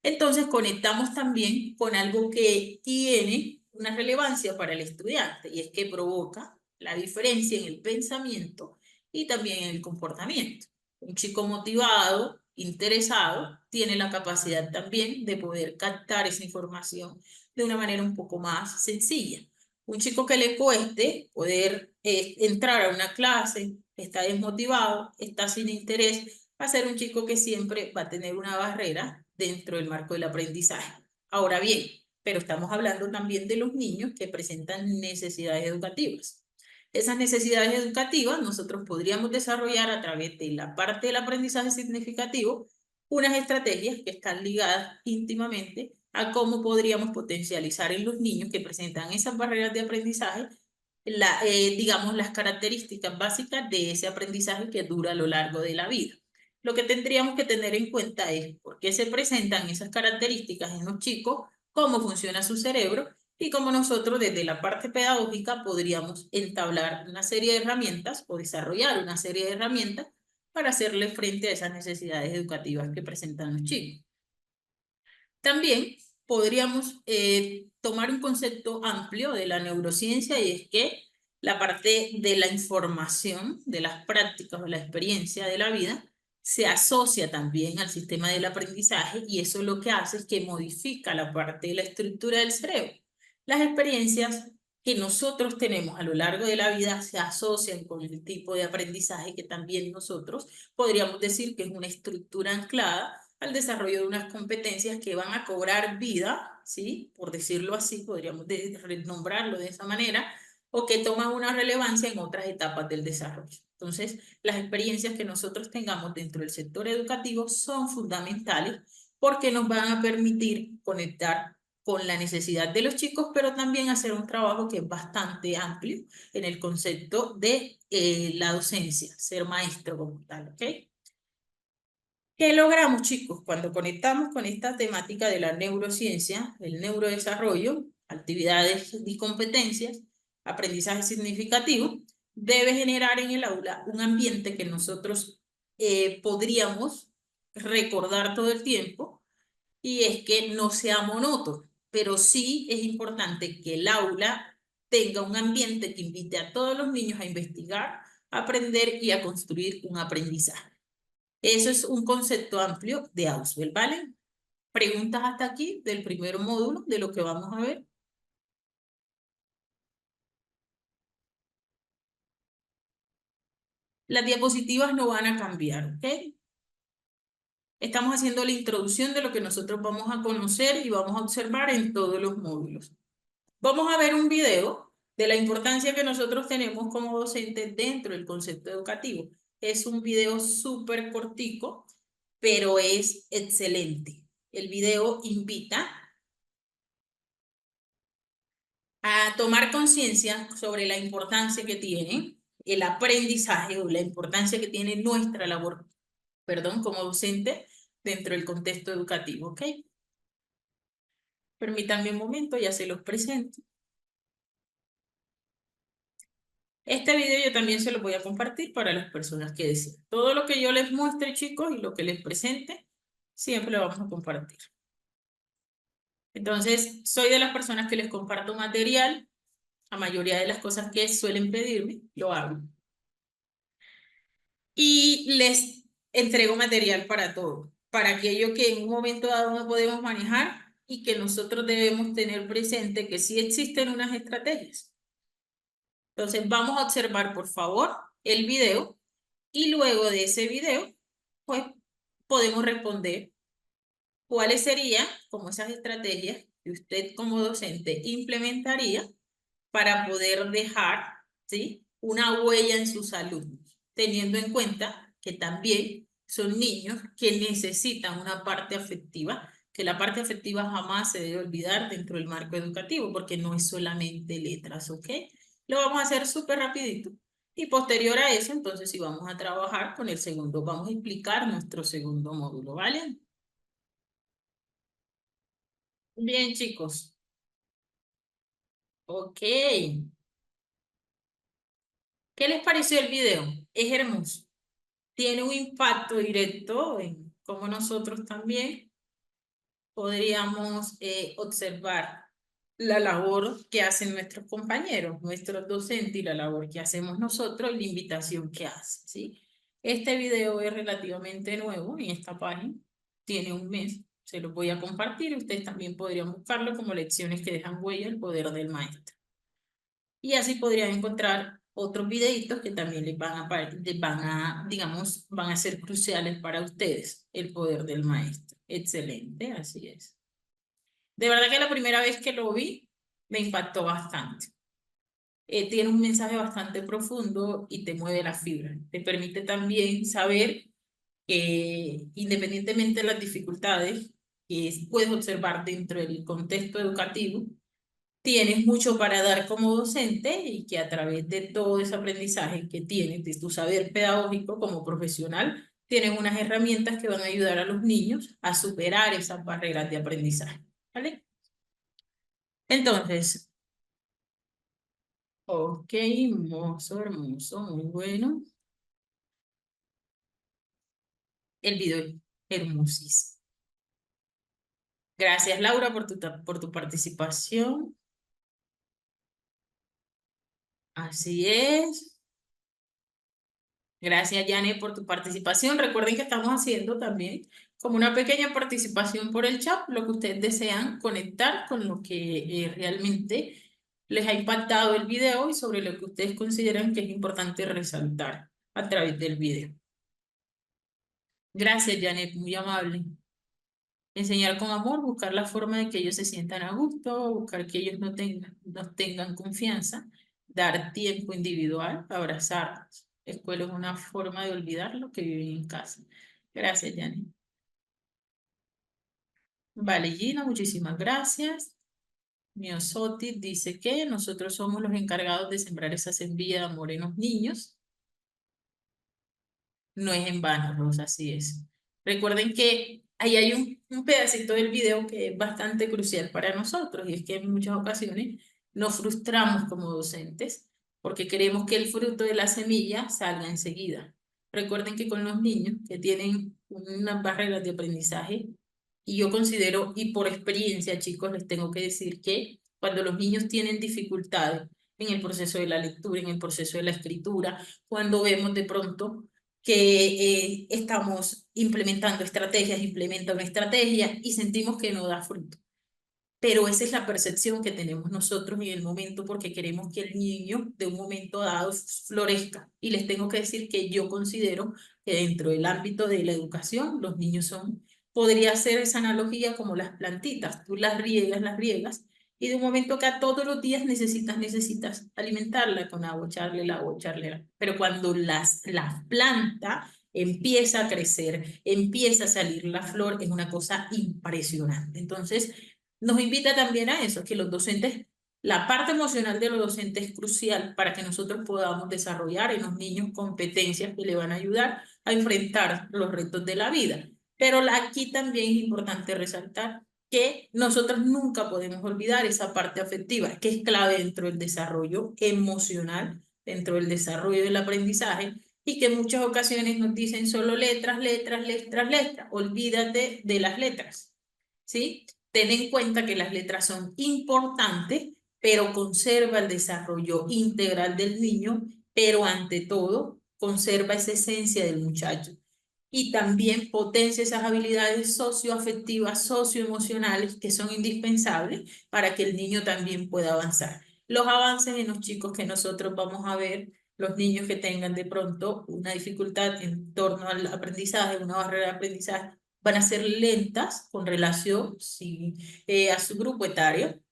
entonces conectamos también con algo que tiene una relevancia para el estudiante y es que provoca la diferencia en el pensamiento y también en el comportamiento. Un chico motivado, interesado, tiene la capacidad también de poder captar esa información de una manera un poco más sencilla. Un chico que le cueste poder entrar a una clase, está desmotivado, está sin interés, va a ser un chico que siempre va a tener una barrera dentro del marco del aprendizaje. Ahora bien, pero estamos hablando también de los niños que presentan necesidades educativas. Esas necesidades educativas nosotros podríamos desarrollar a través de la parte del aprendizaje significativo unas estrategias que están ligadas íntimamente a cómo podríamos potencializar en los niños que presentan esas barreras de aprendizaje, digamos, las características básicas de ese aprendizaje que dura a lo largo de la vida. Lo que tendríamos que tener en cuenta es por qué se presentan esas características en los chicos, cómo funciona su cerebro y cómo nosotros desde la parte pedagógica podríamos entablar una serie de herramientas o desarrollar una serie de herramientas para hacerle frente a esas necesidades educativas que presentan los chicos. También podríamos tomar un concepto amplio de la neurociencia y es que la parte de la información, de las prácticas o la experiencia de la vida, se asocia también al sistema del aprendizaje y eso lo que hace es que modifica la parte de la estructura del cerebro. Las experiencias que nosotros tenemos a lo largo de la vida se asocian con el tipo de aprendizaje que también nosotros podríamos decir que es una estructura anclada al desarrollo de unas competencias que van a cobrar vida, ¿sí?, por decirlo así, podríamos nombrarlo de esa manera, o que toman una relevancia en otras etapas del desarrollo. Entonces, las experiencias que nosotros tengamos dentro del sector educativo son fundamentales porque nos van a permitir conectar con la necesidad de los chicos, pero también hacer un trabajo que es bastante amplio en el concepto de la docencia, ser maestro como tal, ¿ok? ¿Qué logramos, chicos? Cuando conectamos con esta temática de la neurociencia, el neurodesarrollo, actividades y competencias, aprendizaje significativo, debe generar en el aula un ambiente que nosotros podríamos recordar todo el tiempo y es que no sea monótono, pero sí es importante que el aula tenga un ambiente que invite a todos los niños a investigar, a aprender y a construir un aprendizaje. Eso es un concepto amplio de Auswell, ¿vale? Preguntas hasta aquí del primer módulo de lo que vamos a ver. Las diapositivas no van a cambiar, ¿ok? Estamos haciendo la introducción de lo que nosotros vamos a conocer y vamos a observar en todos los módulos. Vamos a ver un video de la importancia que nosotros tenemos como docentes dentro del concepto educativo. es un video súper cortico, pero es excelente. El video invita a tomar conciencia sobre la importancia que tiene el aprendizaje o la importancia que tiene nuestra labor, perdón, como docente dentro del contexto educativo, ¿ok? Permítanme un momento, ya se los presento. Este video yo también se lo voy a compartir para las personas que deseen. Todo lo que yo les muestre, chicos, y lo que les presente, siempre lo vamos a compartir. Entonces, soy de las personas que les comparto material. La mayoría de las cosas que suelen pedirme, lo hago. Y les entrego material para todo, para aquello que en un momento dado no podemos manejar y que nosotros debemos tener presente que sí existen unas estrategias. Entonces, vamos a observar, por favor, el video y luego de ese video, pues podemos responder cuáles serían como esas estrategias que usted como docente implementaría para poder dejar, ¿sí?, una huella en sus alumnos, teniendo en cuenta que también son niños que necesitan una parte afectiva, que la parte afectiva jamás se debe olvidar dentro del marco educativo, porque no es solamente letras, ¿ok? Lo vamos a hacer súper rapidito. Y posterior a eso, entonces sí vamos a trabajar con el segundo, vamos a explicar nuestro segundo módulo, ¿vale? Bien, chicos. Ok. ¿Qué les pareció el video? Es hermoso. Tiene un impacto directo en cómo nosotros también podríamos observar la labor que hacen nuestros compañeros, nuestros docentes y la labor que hacemos nosotros y la invitación que hacen, ¿sí? Este video es relativamente nuevo en esta página, tiene un mes, se los voy a compartir, ustedes también podrían buscarlo como lecciones que dejan huella, el poder del maestro. Y así podrían encontrar otros videitos que también digamos, van a ser cruciales para ustedes, el poder del maestro. Excelente, así es. De verdad que la primera vez que lo vi, me impactó bastante. Tiene un mensaje bastante profundo y te mueve la fibra. Te permite también saber que independientemente de las dificultades que puedes observar dentro del contexto educativo, tienes mucho para dar como docente y que a través de todo ese aprendizaje que tienes, de tu saber pedagógico como profesional, tienes unas herramientas que van a ayudar a los niños a superar esas barreras de aprendizaje. ¿Vale? Entonces, ok, hermoso, hermoso, muy bueno. El video es hermosísimo. Gracias, Laura, por tu participación. Así es. Gracias, Janet, por tu participación. Recuerden que estamos haciendo también como una pequeña participación por el chat, lo que ustedes desean conectar con lo que realmente les ha impactado el video y sobre lo que ustedes consideran que es importante resaltar a través del video. Gracias, Janet, muy amable. Enseñar con amor, buscar la forma de que ellos se sientan a gusto, buscar que ellos no tengan confianza, dar tiempo individual, abrazarlos. Escuela es una forma de olvidar lo que viven en casa. Gracias, Janet. Vale, Gina, muchísimas gracias. Miosotis dice que nosotros somos los encargados de sembrar esa semilla de amor en los niños. No es en vano, Rosa, así es. Recuerden que ahí hay un pedacito del video que es bastante crucial para nosotros y es que en muchas ocasiones nos frustramos como docentes porque queremos que el fruto de la semilla salga enseguida. Recuerden que con los niños que tienen unas barreras de aprendizaje, y yo considero, y por experiencia, chicos, les tengo que decir que cuando los niños tienen dificultades en el proceso de la lectura, en el proceso de la escritura, cuando vemos de pronto que estamos implementando estrategias y sentimos que no da fruto. Pero esa es la percepción que tenemos nosotros en el momento porque queremos que el niño de un momento dado florezca. Y les tengo que decir que yo considero que dentro del ámbito de la educación, los niños son, podría ser esa analogía como las plantitas. Tú las riegas y de un momento que a todos los días necesitas alimentarla con agua, echarle el agua, echarle el agua. Pero cuando la planta empieza a crecer, empieza a salir la flor, es una cosa impresionante. Entonces, nos invita también a eso, que los docentes, la parte emocional de los docentes es crucial para que nosotros podamos desarrollar en los niños competencias que le van a ayudar a enfrentar los retos de la vida. Pero aquí también es importante resaltar que nosotros nunca podemos olvidar esa parte afectiva, que es clave dentro del desarrollo emocional, dentro del desarrollo del aprendizaje, y que en muchas ocasiones nos dicen solo letras, letras, letras, letras. Olvídate de las letras, ¿sí? Ten en cuenta que las letras son importantes, pero conserva el desarrollo integral del niño, pero ante todo, conserva esa esencia del muchacho y también potencia esas habilidades socioafectivas, socioemocionales que son indispensables para que el niño también pueda avanzar. Los avances en los chicos que nosotros vamos a ver, los niños que tengan de pronto una dificultad en torno al aprendizaje, una barrera de aprendizaje, van a ser lentas con relación sí, a su grupo etario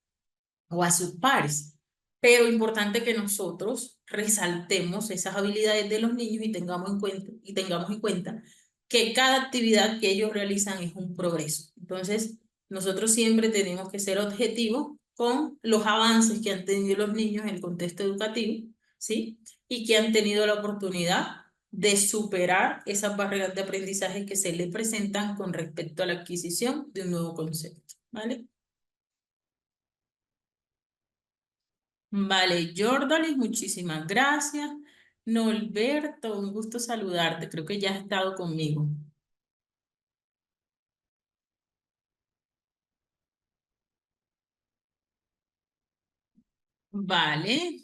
o a sus pares. Pero importante que nosotros resaltemos esas habilidades de los niños y tengamos en cuenta que cada actividad que ellos realizan es un progreso. Entonces, nosotros siempre tenemos que ser objetivos con los avances que han tenido los niños en el contexto educativo, ¿sí? Y que han tenido la oportunidad de superar esas barreras de aprendizaje que se les presentan con respecto a la adquisición de un nuevo concepto, ¿vale? Vale, Jordalis, muchísimas gracias. Norberto, un gusto saludarte. Creo que ya has estado conmigo. Vale,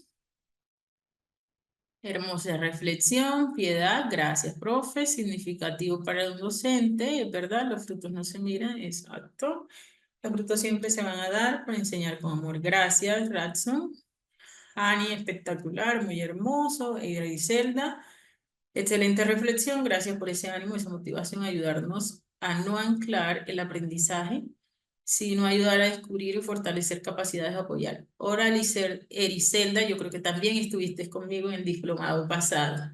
hermosa reflexión, piedad, gracias, profe. Significativo para un docente, es verdad, los frutos no se miran, exacto. Los frutos siempre se van a dar para enseñar con amor. Gracias, Ratson. Ani, espectacular, muy hermoso. Eira y Zelda. Excelente reflexión, gracias por ese ánimo, esa motivación, ayudarnos a no anclar el aprendizaje, sino ayudar a descubrir y fortalecer capacidades de apoyar. Ahora, Ericelda, yo creo que también estuviste conmigo en el diplomado pasado.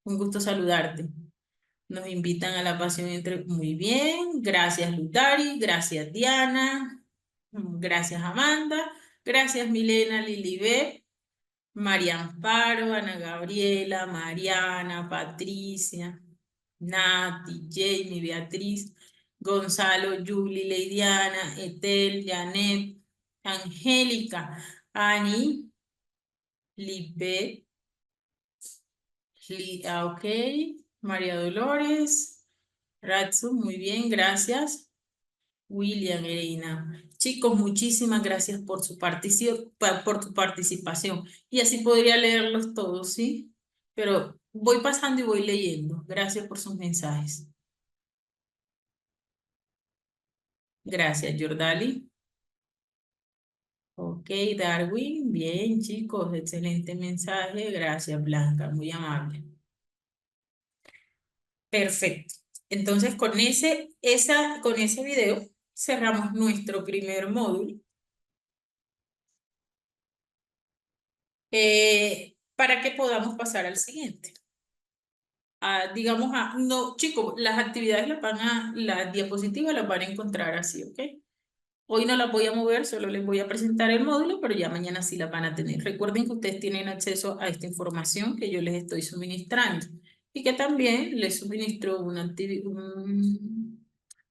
Un gusto saludarte. Nos invitan a la pasión entre... Muy bien, gracias Lutari, gracias Diana, gracias Amanda, gracias Milena, Lilibet. María Amparo, Ana Gabriela, Mariana, Patricia, Nati, Jamie, Beatriz, Gonzalo, Julie, Leidiana, Etel, Janet, Angélica, Ani, Lipe, ok, María Dolores, Ratsu, muy bien, gracias. William, Elena. Chicos, muchísimas gracias por por tu participación. Y así podría leerlos todos, ¿sí? Pero voy pasando y voy leyendo. Gracias por sus mensajes. Gracias, Jordali. Ok, Darwin. Bien, chicos. Excelente mensaje. Gracias, Blanca. Muy amable. Perfecto. Entonces, con ese video cerramos nuestro primer módulo. Para que podamos pasar al siguiente. Digamos, no, chicos, las actividades las diapositivas las van a encontrar así, ¿ok? Hoy no las voy a mover, solo les voy a presentar el módulo, pero ya mañana sí las van a tener. Recuerden que ustedes tienen acceso a esta información que yo les estoy suministrando y que también les suministro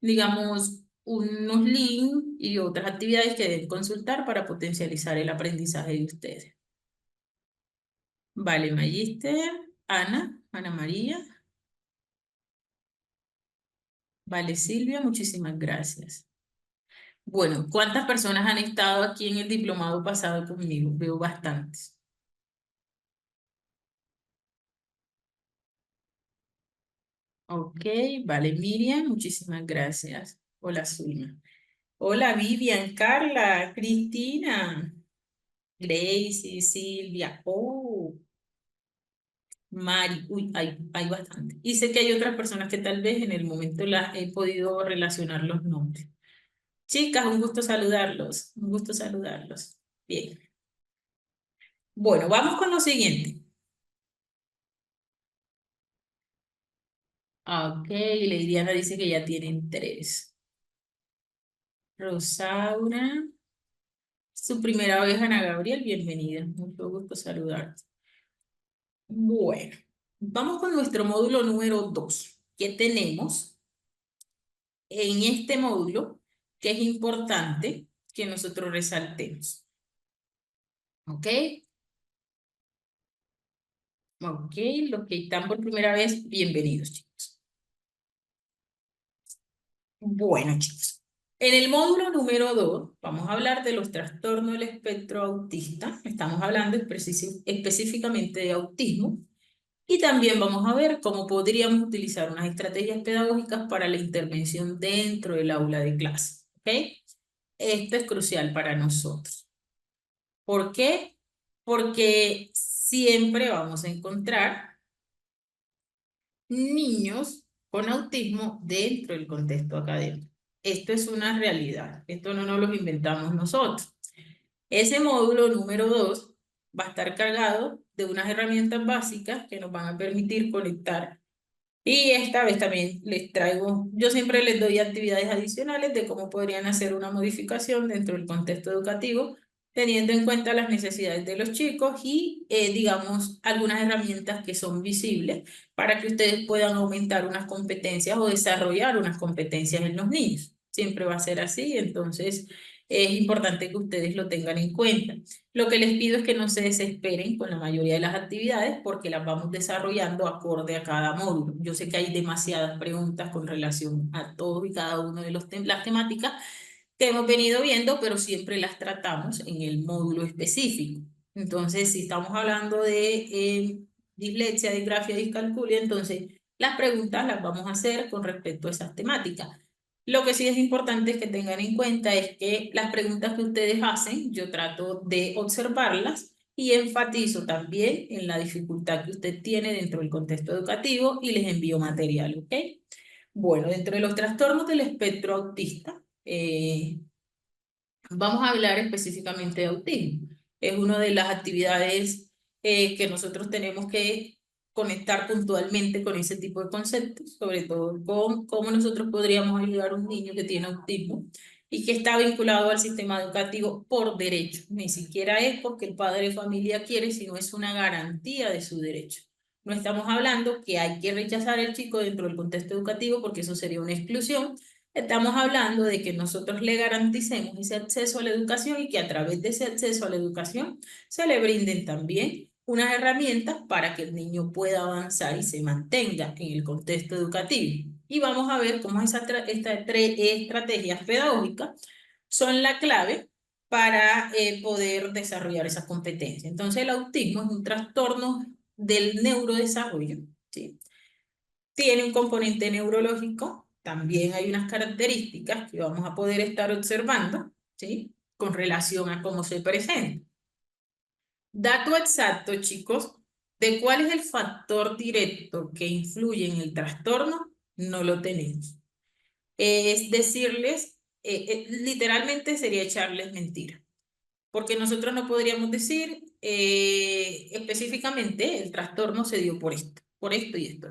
digamos, unos links y otras actividades que deben consultar para potencializar el aprendizaje de ustedes. Vale, Magister, Ana María. Vale, Silvia, muchísimas gracias. Bueno, ¿cuántas personas han estado aquí en el diplomado pasado conmigo? Veo bastantes. Ok, vale, Miriam, muchísimas gracias. Hola, Zulma. Hola, Vivian, Carla, Cristina, Gracie, Silvia. Oh, Mari. Uy, hay bastante. Y sé que hay otras personas que tal vez en el momento las he podido relacionar los nombres. Chicas, un gusto saludarlos, un gusto saludarlos. Bien. Bueno, vamos con lo siguiente. Ok, Leidiana dice que ya tienen tres. Rosaura, su primera vez, Ana Gabriel, bienvenida. Mucho gusto saludarte. Bueno, vamos con nuestro módulo número 2. ¿Qué tenemos en este módulo que es importante que nosotros resaltemos? ¿Ok? Ok, los que están por primera vez, bienvenidos, chicos. Bueno, chicos, en el módulo número 2 vamos a hablar de los trastornos del espectro autista. Estamos hablando específicamente de autismo y también vamos a ver cómo podríamos utilizar unas estrategias pedagógicas para la intervención dentro del aula de clase. ¿Ok? Esto es crucial para nosotros. ¿Por qué? Porque siempre vamos a encontrar niños con autismo dentro del contexto académico. Esto es una realidad, esto no nos lo inventamos nosotros. Ese módulo número 2 va a estar cargado de unas herramientas básicas que nos van a permitir conectar. Y esta vez también les traigo, yo siempre les doy actividades adicionales de cómo podrían hacer una modificación dentro del contexto educativo, teniendo en cuenta las necesidades de los chicos y, digamos, algunas herramientas que son visibles para que ustedes puedan aumentar unas competencias o desarrollar unas competencias en los niños. Siempre va a ser así, entonces es importante que ustedes lo tengan en cuenta. Lo que les pido es que no se desesperen con la mayoría de las actividades porque las vamos desarrollando acorde a cada módulo. Yo sé que hay demasiadas preguntas con relación a todos y cada uno de las temáticas que hemos venido viendo, pero siempre las tratamos en el módulo específico. Entonces, si estamos hablando de dislexia, disgrafia, discalculia, entonces las preguntas las vamos a hacer con respecto a esas temáticas. Lo que sí es importante es que tengan en cuenta es que las preguntas que ustedes hacen, yo trato de observarlas y enfatizo también en la dificultad que usted tiene dentro del contexto educativo y les envío material, ¿ok? Bueno, dentro de los trastornos del espectro autista, vamos a hablar específicamente de autismo. Es una de las actividades que nosotros tenemos que conectar puntualmente con ese tipo de conceptos, sobre todo con cómo nosotros podríamos ayudar a un niño que tiene autismo y que está vinculado al sistema educativo por derecho. Ni siquiera es porque el padre de familia quiere, sino es una garantía de su derecho. No estamos hablando que hay que rechazar al chico dentro del contexto educativo porque eso sería una exclusión. Estamos hablando de que nosotros le garanticemos ese acceso a la educación y que a través de ese acceso a la educación se le brinden también unas herramientas para que el niño pueda avanzar y se mantenga en el contexto educativo. Y vamos a ver cómo estas estrategias pedagógicas son la clave para poder desarrollar esas competencias. Entonces, el autismo es un trastorno del neurodesarrollo, ¿sí? Tiene un componente neurológico, también hay unas características que vamos a poder estar observando, ¿sí? Con relación a cómo se presenta. Dato exacto, chicos, de cuál es el factor directo que influye en el trastorno, no lo tenemos. Es decirles, literalmente sería echarles mentira, porque nosotros no podríamos decir específicamente el trastorno se dio por esto y esto.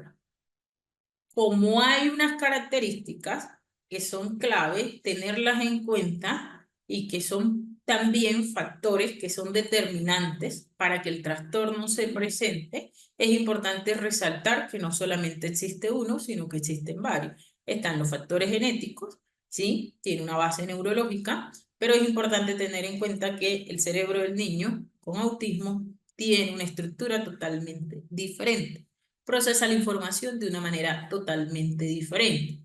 Como hay unas características que son clave, tenerlas en cuenta y que son también factores que son determinantes para que el trastorno se presente, es importante resaltar que no solamente existe uno, sino que existen varios. Están los factores genéticos, ¿sí? Tiene una base neurológica, pero es importante tener en cuenta que el cerebro del niño con autismo tiene una estructura totalmente diferente, procesa la información de una manera totalmente diferente.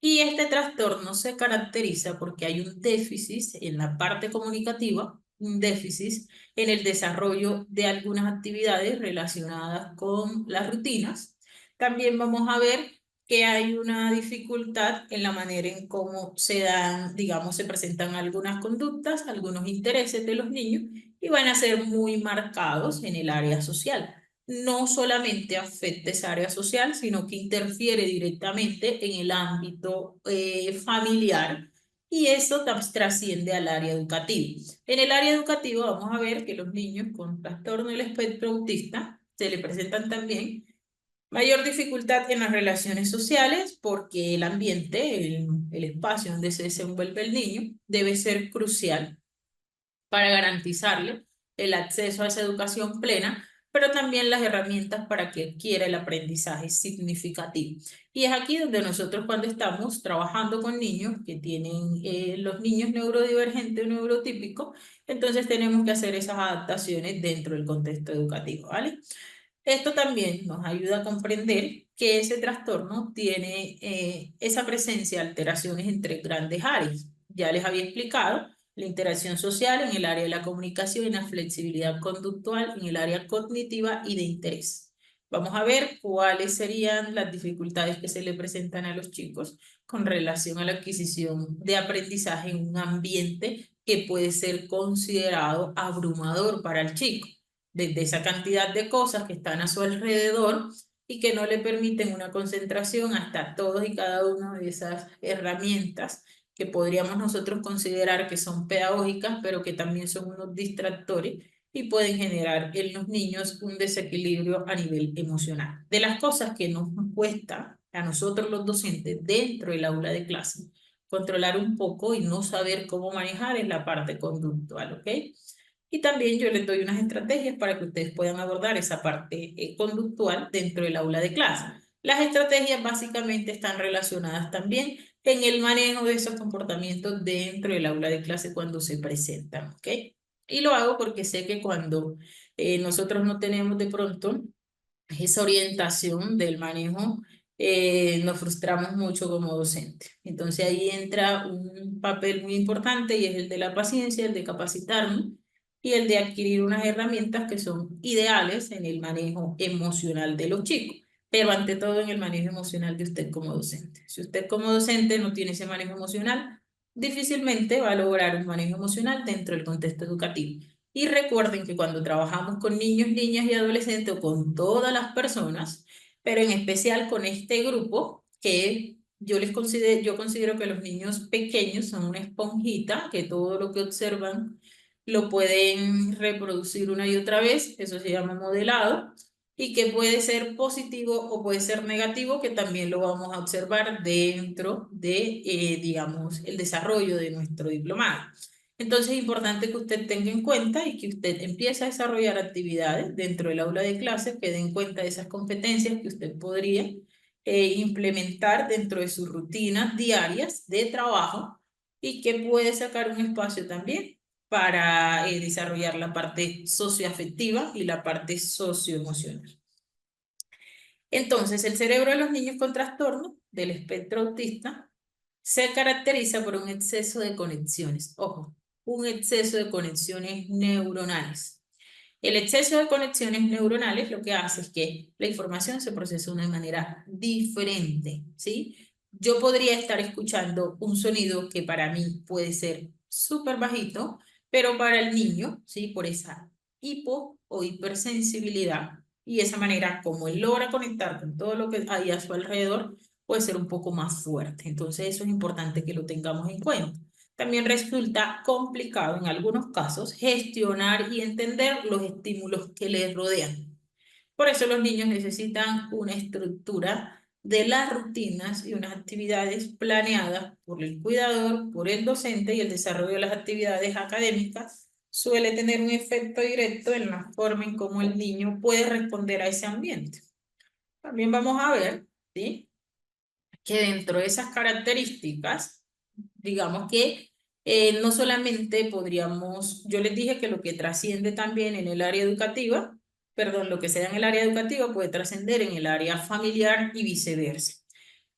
Y este trastorno se caracteriza porque hay un déficit en la parte comunicativa, un déficit en el desarrollo de algunas actividades relacionadas con las rutinas. También vamos a ver que hay una dificultad en la manera en cómo se dan, digamos, se presentan algunas conductas, algunos intereses de los niños y van a ser muy marcados en el área social. No solamente afecta esa área social, sino que interfiere directamente en el ámbito familiar y eso trasciende al área educativa. En el área educativa vamos a ver que los niños con trastorno del espectro autista se le presentan también mayor dificultad en las relaciones sociales porque el ambiente, el espacio donde se desenvuelve el niño, debe ser crucial para garantizarle el acceso a esa educación plena, pero también las herramientas para que adquiera el aprendizaje significativo. Y es aquí donde nosotros cuando estamos trabajando con niños que tienen los niños neurodivergentes o neurotípicos, entonces tenemos que hacer esas adaptaciones dentro del contexto educativo, ¿vale? Esto también nos ayuda a comprender que ese trastorno tiene esa presencia de alteraciones entre grandes áreas. Ya les había explicado la interacción social en el área de la comunicación y la flexibilidad conductual en el área cognitiva y de interés. Vamos a ver cuáles serían las dificultades que se le presentan a los chicos con relación a la adquisición de aprendizaje en un ambiente que puede ser considerado abrumador para el chico desde esa cantidad de cosas que están a su alrededor y que no le permiten una concentración hasta todos y cada una de esas herramientas que podríamos nosotros considerar que son pedagógicas, pero que también son unos distractores y pueden generar en los niños un desequilibrio a nivel emocional. De las cosas que nos cuesta a nosotros los docentes dentro del aula de clase, controlar un poco y no saber cómo manejar es la parte conductual, ¿ok? Y también yo les doy unas estrategias para que ustedes puedan abordar esa parte conductual dentro del aula de clase. Las estrategias básicamente están relacionadas también en el manejo de esos comportamientos dentro del aula de clase cuando se presentan, ¿ok? Y lo hago porque sé que cuando nosotros no tenemos de pronto esa orientación del manejo, nos frustramos mucho como docentes. Entonces ahí entra un papel muy importante y es el de la paciencia, el de capacitarnos y el de adquirir unas herramientas que son ideales en el manejo emocional de los chicos, pero ante todo en el manejo emocional de usted como docente. Si usted como docente no tiene ese manejo emocional, difícilmente va a lograr un manejo emocional dentro del contexto educativo. Y recuerden que cuando trabajamos con niños, niñas y adolescentes o con todas las personas, pero en especial con este grupo que yo considero que los niños pequeños son una esponjita, que todo lo que observan lo pueden reproducir una y otra vez, eso se llama modelado, y que puede ser positivo o puede ser negativo, que también lo vamos a observar dentro de, digamos, el desarrollo de nuestro diplomado. Entonces es importante que usted tenga en cuenta y que usted empiece a desarrollar actividades dentro del aula de clases que den cuenta de esas competencias que usted podría implementar dentro de sus rutinas diarias de trabajo y que puede sacar un espacio también para desarrollar la parte socioafectiva y la parte socioemocional. Entonces, el cerebro de los niños con trastorno del espectro autista se caracteriza por un exceso de conexiones. Ojo, un exceso de conexiones neuronales. El exceso de conexiones neuronales lo que hace es que la información se procesa de una manera diferente, ¿sí? Yo podría estar escuchando un sonido que para mí puede ser súper bajito, pero para el niño, ¿sí? Por esa hipo o hipersensibilidad y esa manera como él logra conectar con todo lo que hay a su alrededor, puede ser un poco más fuerte. Entonces eso es importante que lo tengamos en cuenta. También resulta complicado en algunos casos gestionar y entender los estímulos que les rodean. Por eso los niños necesitan una estructura de las rutinas y unas actividades planeadas por el cuidador, por el docente y el desarrollo de las actividades académicas suele tener un efecto directo en la forma en cómo el niño puede responder a ese ambiente. También vamos a ver, ¿sí?, que dentro de esas características, digamos que no solamente podríamos, yo les dije que lo que trasciende también en el área educativa, perdón, lo que sea en el área educativa puede trascender en el área familiar y viceversa.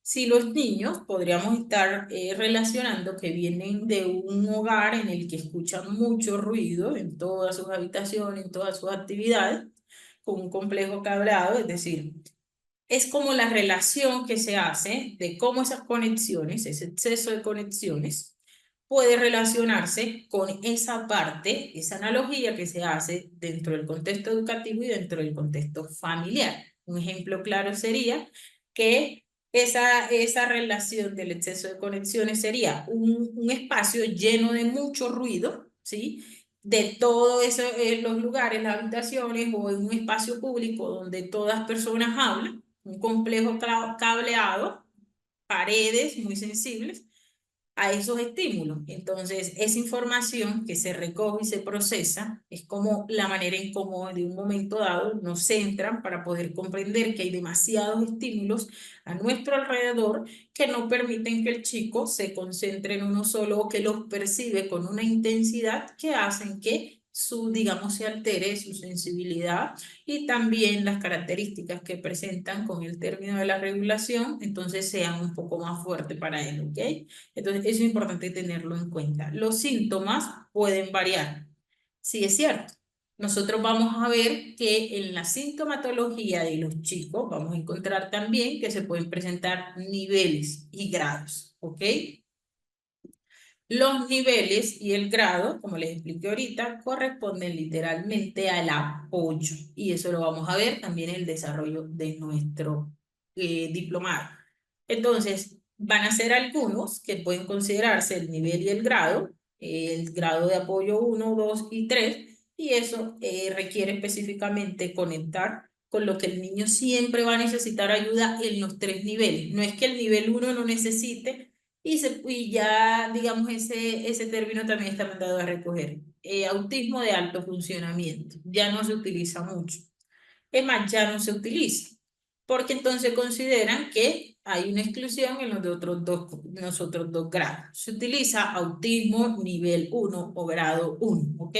Si los niños podríamos estar relacionando que vienen de un hogar en el que escuchan mucho ruido en todas sus habitaciones, en todas sus actividades, con un complejo cableado, es decir, es como la relación que se hace de cómo esas conexiones, ese exceso de conexiones, puede relacionarse con esa parte, esa analogía que se hace dentro del contexto educativo y dentro del contexto familiar. Un ejemplo claro sería que esa relación del exceso de conexiones sería un espacio lleno de mucho ruido, ¿sí? De todos eso, los lugares, las habitaciones o en un espacio público donde todas personas hablan, un complejo cableado, paredes muy sensibles a esos estímulos. Entonces, esa información que se recoge y se procesa es como la manera en cómo de un momento dado nos centran para poder comprender que hay demasiados estímulos a nuestro alrededor que no permiten que el chico se concentre en uno solo o que los percibe con una intensidad que hacen que su, digamos, se altere su sensibilidad y también las características que presentan con el término de la regulación, entonces sean un poco más fuertes para él, ¿ok? Entonces, eso es importante tenerlo en cuenta. Los síntomas pueden variar. Sí, es cierto. Nosotros vamos a ver que en la sintomatología de los chicos vamos a encontrar también que se pueden presentar niveles y grados, ¿ok? Los niveles y el grado, como les expliqué ahorita, corresponden literalmente al apoyo y eso lo vamos a ver también en el desarrollo de nuestro diplomado. Entonces, van a ser algunos que pueden considerarse el nivel y el grado de apoyo uno, 2 y 3, y eso requiere específicamente conectar con lo que el niño siempre va a necesitar ayuda en los tres niveles. No es que el nivel uno no necesite y ya, digamos, ese término también está mandado a recoger. Autismo de alto funcionamiento. Ya no se utiliza mucho. Es más, ya no se utiliza. Porque entonces consideran que hay una exclusión en en los otros dos grados. Se utiliza autismo nivel uno o grado uno, ¿ok?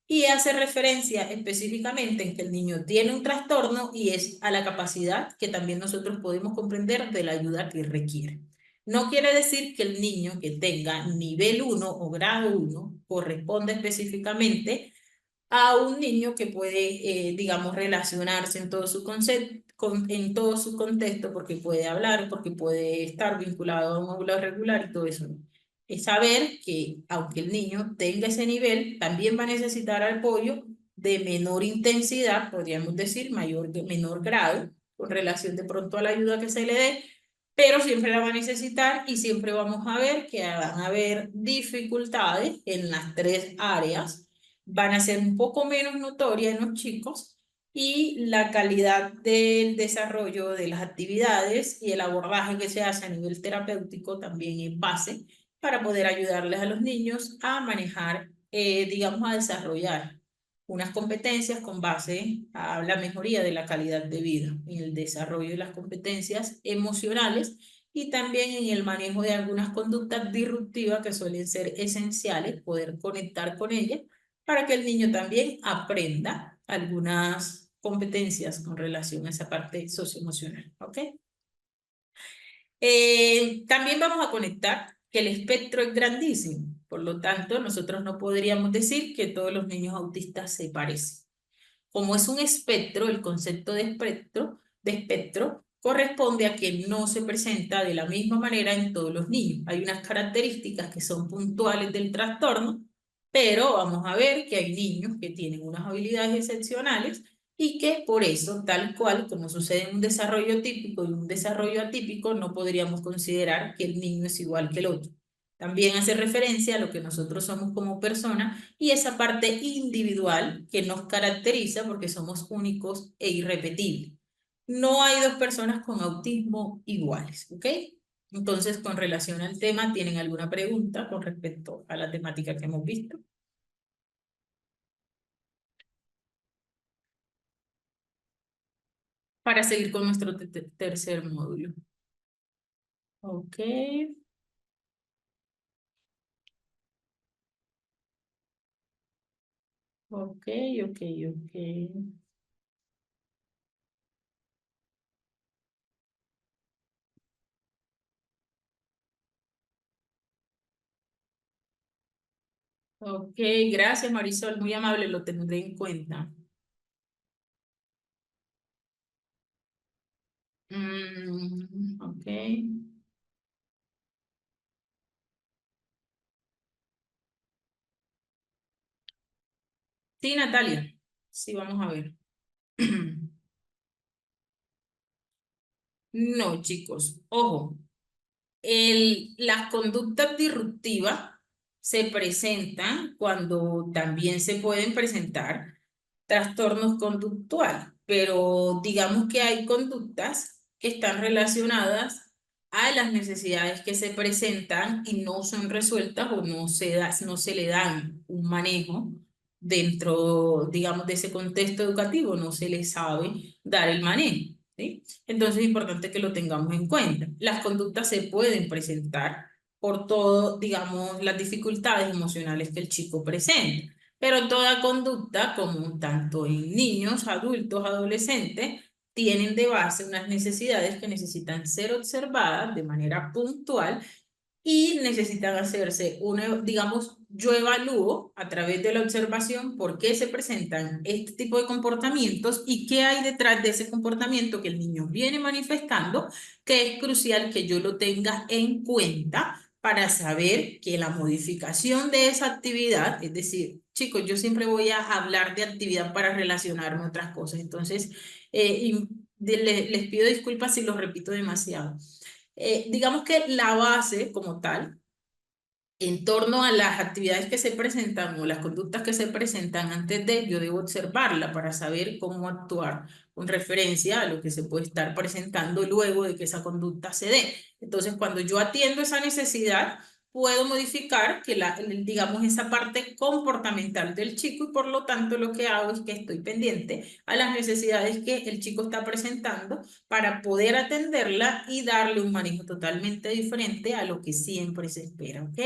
Y hace referencia específicamente en que el niño tiene un trastorno y es a la capacidad que también nosotros podemos comprender de la ayuda que requiere. No quiere decir que el niño que tenga nivel uno o grado uno corresponda específicamente a un niño que puede, digamos, relacionarse en todo su en todo su contexto, porque puede hablar, porque puede estar vinculado a un aula regular y todo eso. ¿No? Es saber que aunque el niño tenga ese nivel, también va a necesitar apoyo de menor intensidad, podríamos decir, menor grado, con relación de pronto a la ayuda que se le dé, pero siempre la va a necesitar y siempre vamos a ver que van a haber dificultades en las tres áreas, van a ser un poco menos notorias en los chicos y la calidad del desarrollo de las actividades y el abordaje que se hace a nivel terapéutico también es base para poder ayudarles a los niños a manejar, digamos, a desarrollar unas competencias con base a la mejoría de la calidad de vida, en el desarrollo de las competencias emocionales y también en el manejo de algunas conductas disruptivas que suelen ser esenciales, poder conectar con ellas para que el niño también aprenda algunas competencias con relación a esa parte socioemocional, ¿ok? También vamos a conectar que el espectro es grandísimo, por lo tanto, nosotros no podríamos decir que todos los niños autistas se parecen. Como es un espectro, el concepto de espectro corresponde a que no se presenta de la misma manera en todos los niños. Hay unas características que son puntuales del trastorno, pero vamos a ver que hay niños que tienen unas habilidades excepcionales y que por eso, tal cual como sucede en un desarrollo típico y un desarrollo atípico, no podríamos considerar que el niño es igual que el otro. También hace referencia a lo que nosotros somos como personas y esa parte individual que nos caracteriza porque somos únicos e irrepetibles. No hay dos personas con autismo iguales, ¿ok? Entonces, con relación al tema, ¿tienen alguna pregunta con respecto a la temática que hemos visto? Para seguir con nuestro tercer módulo. Ok, ok, ok, ok. Ok, gracias Marisol, muy amable, lo tendré en cuenta. Ok. Sí, Natalia. Sí, vamos a ver. No, chicos, ojo, las conductas disruptivas se presentan cuando también se pueden presentar trastornos conductuales, pero digamos que hay conductas que están relacionadas a las necesidades que se presentan y no son resueltas o no se le dan un manejo dentro, digamos, de ese contexto educativo, no se le sabe dar el manejo, ¿sí? Entonces es importante que lo tengamos en cuenta. Las conductas se pueden presentar por todo, digamos, las dificultades emocionales que el chico presenta. Pero toda conducta, como tanto en niños, adultos, adolescentes, tienen de base unas necesidades que necesitan ser observadas de manera puntual y necesitan hacerse una, digamos, yo evalúo a través de la observación por qué se presentan este tipo de comportamientos y qué hay detrás de ese comportamiento que el niño viene manifestando, que es crucial que yo lo tenga en cuenta para saber que la modificación de esa actividad, es decir, chicos, yo siempre voy a hablar de actividad para relacionarme a otras cosas, entonces les pido disculpas si los repito demasiado. Digamos que la base como tal, en torno a las actividades que se presentan o las conductas que se presentan antes de, yo debo observarla para saber cómo actuar con referencia a lo que se puede estar presentando luego de que esa conducta se dé. Entonces, cuando yo atiendo esa necesidad, puedo modificar que digamos, esa parte comportamental del chico y por lo tanto lo que hago es que estoy pendiente a las necesidades que el chico está presentando para poder atenderla y darle un manejo totalmente diferente a lo que siempre se espera, ¿ok?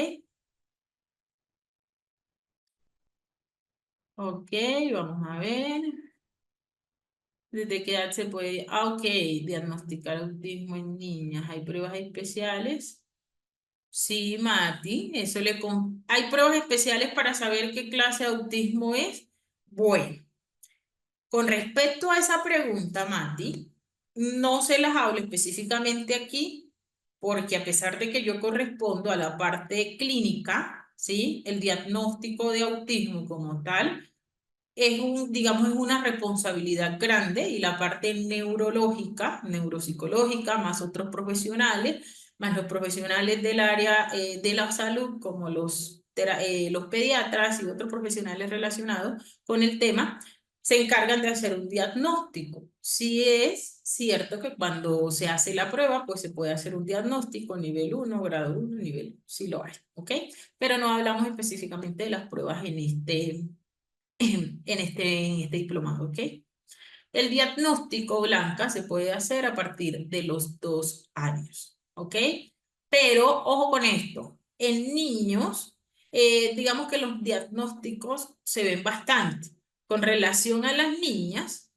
Ok, vamos a ver. ¿Desde qué edad se puede? Ah, ok, diagnosticar autismo en niñas. ¿Hay pruebas especiales? Sí, Mati, ¿Hay pruebas especiales para saber qué clase de autismo es? Bueno, con respecto a esa pregunta, Mati, no se las hablo específicamente aquí, porque a pesar de que yo correspondo a la parte clínica, ¿sí? El diagnóstico de autismo como tal digamos, es una responsabilidad grande y la parte neurológica, neuropsicológica, más otros profesionales, más los profesionales del área de la salud, como los pediatras y otros profesionales relacionados con el tema, se encargan de hacer un diagnóstico. Sí es cierto que cuando se hace la prueba, pues se puede hacer un diagnóstico nivel uno grado uno nivel, sí lo hay, ¿ok? Pero no hablamos específicamente de las pruebas en este diplomado, ¿ok? El diagnóstico blanca se puede hacer a partir de los 2 años, ¿ok? Pero ojo con esto, en niños, digamos que los diagnósticos se ven bastante. Con relación a las niñas,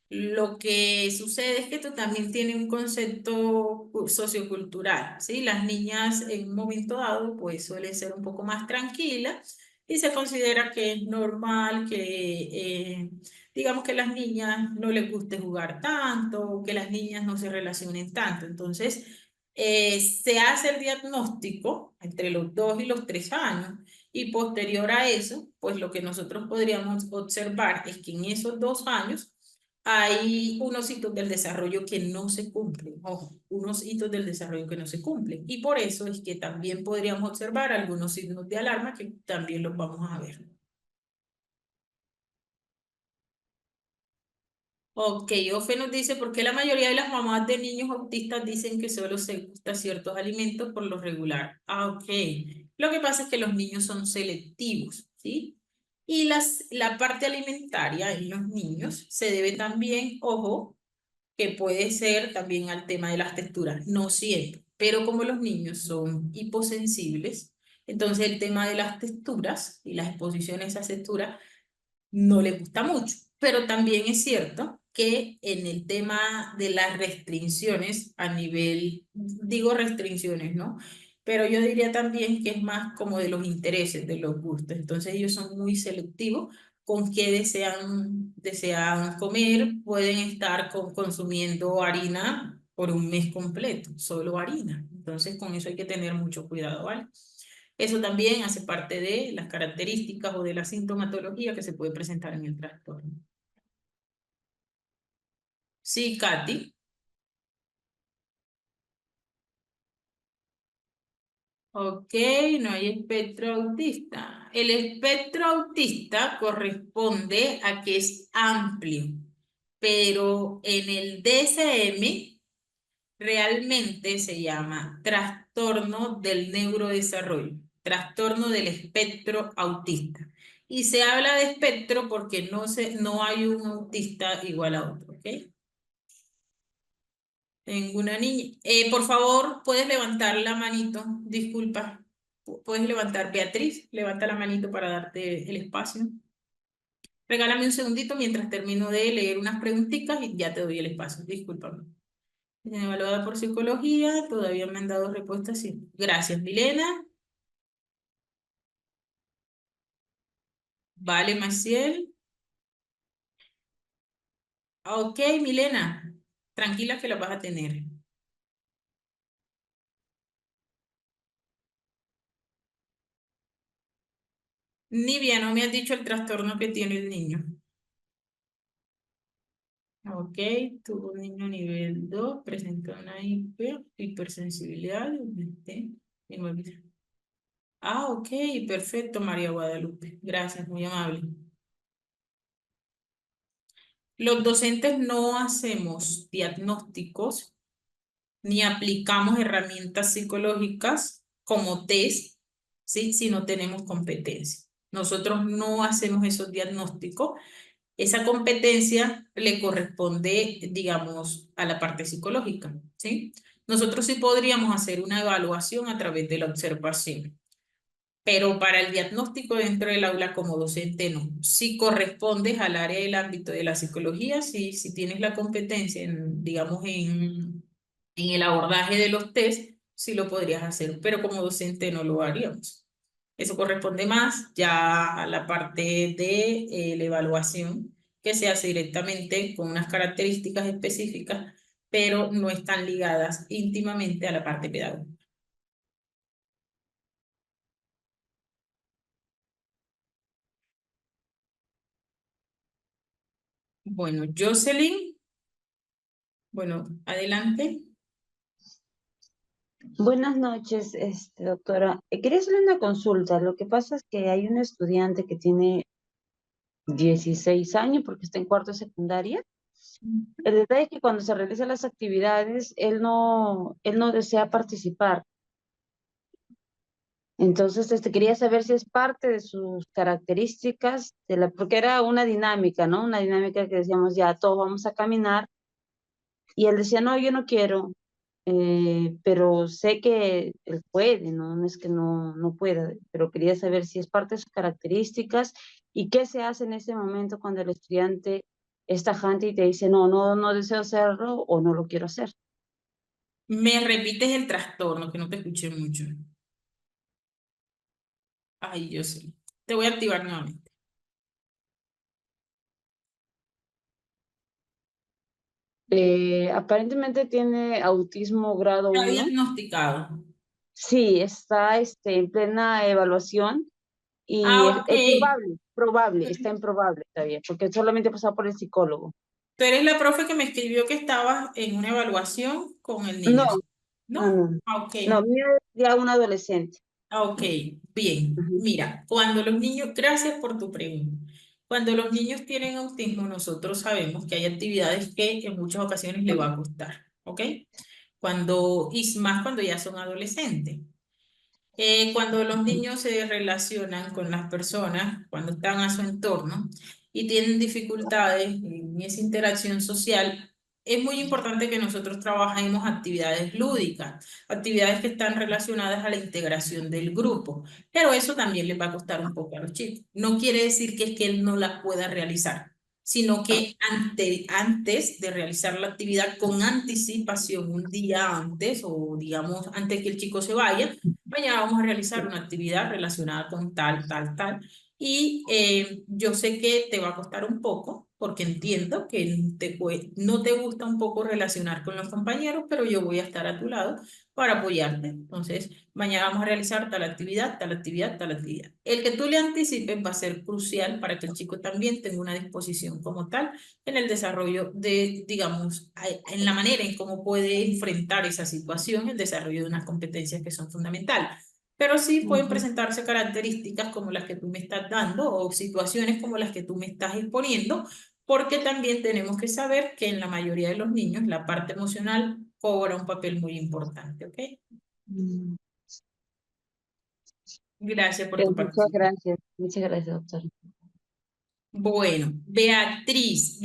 lo que sucede es que esto también tiene un concepto sociocultural, ¿sí? Las niñas en un momento dado pues suelen ser un poco más tranquilas y se considera que es normal que, digamos que las niñas no les guste jugar tanto, que las niñas no se relacionen tanto. Entonces, se hace el diagnóstico entre los 2 y los 3 años y posterior a eso, pues lo que nosotros podríamos observar es que en esos 2 años, hay unos hitos del desarrollo que no se cumplen, ojo, unos hitos del desarrollo que no se cumplen. Y por eso es que también podríamos observar algunos signos de alarma que también los vamos a ver. Ok, Ofe nos dice, ¿por qué la mayoría de las mamás de niños autistas dicen que solo se gusta ciertos alimentos por lo regular? Ah, ok. Lo que pasa es que los niños son selectivos, ¿sí? Y la parte alimentaria en los niños se debe también, ojo, que puede ser también al tema de las texturas, no siempre, pero como los niños son hiposensibles, entonces el tema de las texturas y las exposiciones a esas texturas no les gusta mucho, pero también es cierto que en el tema de las restricciones a nivel, digo restricciones, ¿no? Pero yo diría también que es más como de los intereses, de los gustos. Entonces ellos son muy selectivos con qué desean comer, pueden estar consumiendo harina por un mes completo, solo harina. Entonces con eso hay que tener mucho cuidado, ¿vale? Eso también hace parte de las características o de la sintomatología que se puede presentar en el trastorno. Sí, Katy. Ok, no hay espectro autista. El espectro autista corresponde a que es amplio, pero en el DSM realmente se llama trastorno del neurodesarrollo, trastorno del espectro autista. Y se habla de espectro porque no hay un autista igual a otro, ¿ok? Tengo una niña. Por favor, ¿puedes levantar la manito? Disculpa. ¿Puedes levantar, Beatriz? Levanta la manito para darte el espacio. Regálame un segundito mientras termino de leer unas preguntitas y ya te doy el espacio. Discúlpame. Evaluada por psicología, todavía me han dado respuestas. Sí. Gracias, Milena. Vale, Maciel. Ok, Milena. Tranquila que la vas a tener. Nivia, no me has dicho el trastorno que tiene el niño. Ok, tuvo un niño nivel 2, presenta una hipersensibilidad. Ah, ok, perfecto, María Guadalupe. Gracias, muy amable. Los docentes no hacemos diagnósticos ni aplicamos herramientas psicológicas como test, ¿sí? Si no tenemos competencia. Nosotros no hacemos esos diagnósticos. Esa competencia le corresponde, digamos, a la parte psicológica, ¿sí? Nosotros sí podríamos hacer una evaluación a través de la observación, pero para el diagnóstico dentro del aula como docente no. Si correspondes al área del ámbito de la psicología, sí, si tienes la competencia en, digamos, en el abordaje de los test, sí lo podrías hacer, pero como docente no lo haríamos. Eso corresponde más ya a la parte de la evaluación que se hace directamente con unas características específicas, pero no están ligadas íntimamente a la parte pedagógica. Bueno, Jocelyn, bueno, adelante. Buenas noches, doctora. Quería hacerle una consulta. Lo que pasa es que hay un estudiante que tiene 16 años porque está en cuarto de secundaria. El detalle es que cuando se realizan las actividades, él no desea participar. Entonces, quería saber si es parte de sus características, porque era una dinámica, ¿no? Una dinámica que decíamos, ya, todos vamos a caminar. Y él decía, no, yo no quiero. Pero sé que él puede, ¿no? No es que no pueda, pero quería saber si es parte de sus características y qué se hace en ese momento cuando el estudiante es tajante y te dice, no deseo hacerlo o no lo quiero hacer. Me repites el trastorno, que no te escuché mucho. Ay, yo sí. Te voy a activar nuevamente. Aparentemente tiene autismo grado Está 1. diagnosticado. Sí, está en plena evaluación y Ah, ok. es probable, está en probable todavía, porque solamente ha pasado por el psicólogo. Tú eres la profe que me escribió que estabas en una evaluación con el No, niño, no, ¿no? no. Ah, ok. No, mío es ya un adolescente. Ah, ok, bien. Ujú. Mira, cuando los niños, gracias por tu pregunta. Cuando los niños tienen autismo, nosotros sabemos que hay actividades que en muchas ocasiones le va a costar, ¿ok? Y más cuando ya son adolescentes. Cuando los niños se relacionan con las personas, cuando están a su entorno y tienen dificultades en esa interacción social, es muy importante que nosotros trabajemos actividades lúdicas, actividades que están relacionadas a la integración del grupo, pero eso también les va a costar un poco a los chicos. No quiere decir que es que él no la pueda realizar, sino que antes de realizar la actividad con anticipación, un día antes o digamos antes que el chico se vaya, mañana vamos a realizar una actividad relacionada con tal, tal, tal. Y yo sé que te va a costar un poco, porque entiendo que no te gusta un poco relacionar con los compañeros, pero yo voy a estar a tu lado para apoyarte. Entonces, mañana vamos a realizar tal actividad, tal actividad, tal actividad. El que tú le anticipes va a ser crucial para que el chico también tenga una disposición como tal en el desarrollo de, digamos, en la manera en cómo puede enfrentar esa situación, el desarrollo de unas competencias que son fundamentales. pero sí pueden Ujú. presentarse características como las que tú me estás dando o situaciones como las que tú me estás exponiendo, porque también tenemos que saber que en la mayoría de los niños la parte emocional cobra un papel muy importante, ¿ok? Mm. Gracias por Pues tu participación. muchas gracias, doctor. Bueno, Beatriz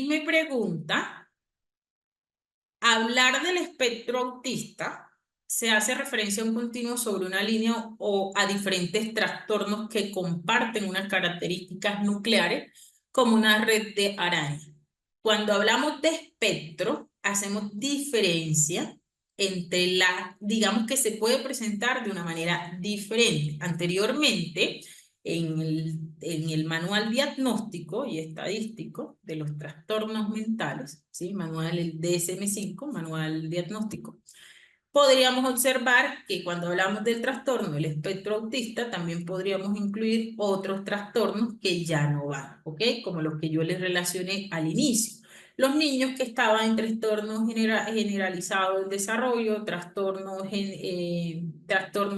me pregunta, hablar del espectro autista se hace referencia a un continuo sobre una línea o a diferentes trastornos que comparten unas características nucleares como una red de araña. Cuando hablamos de espectro, hacemos diferencia entre digamos que se puede presentar de una manera diferente. Anteriormente, en el manual diagnóstico y estadístico de los trastornos mentales, ¿sí? Manual el DSM-5, manual diagnóstico, podríamos observar que cuando hablamos del trastorno del espectro autista, también podríamos incluir otros trastornos que ya no van, ¿ok? Como los que yo les relacioné al inicio. Los niños que estaban en trastorno generalizado del desarrollo, trastorno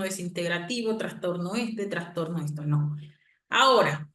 desintegrativo, trastorno esto, no. Ahora,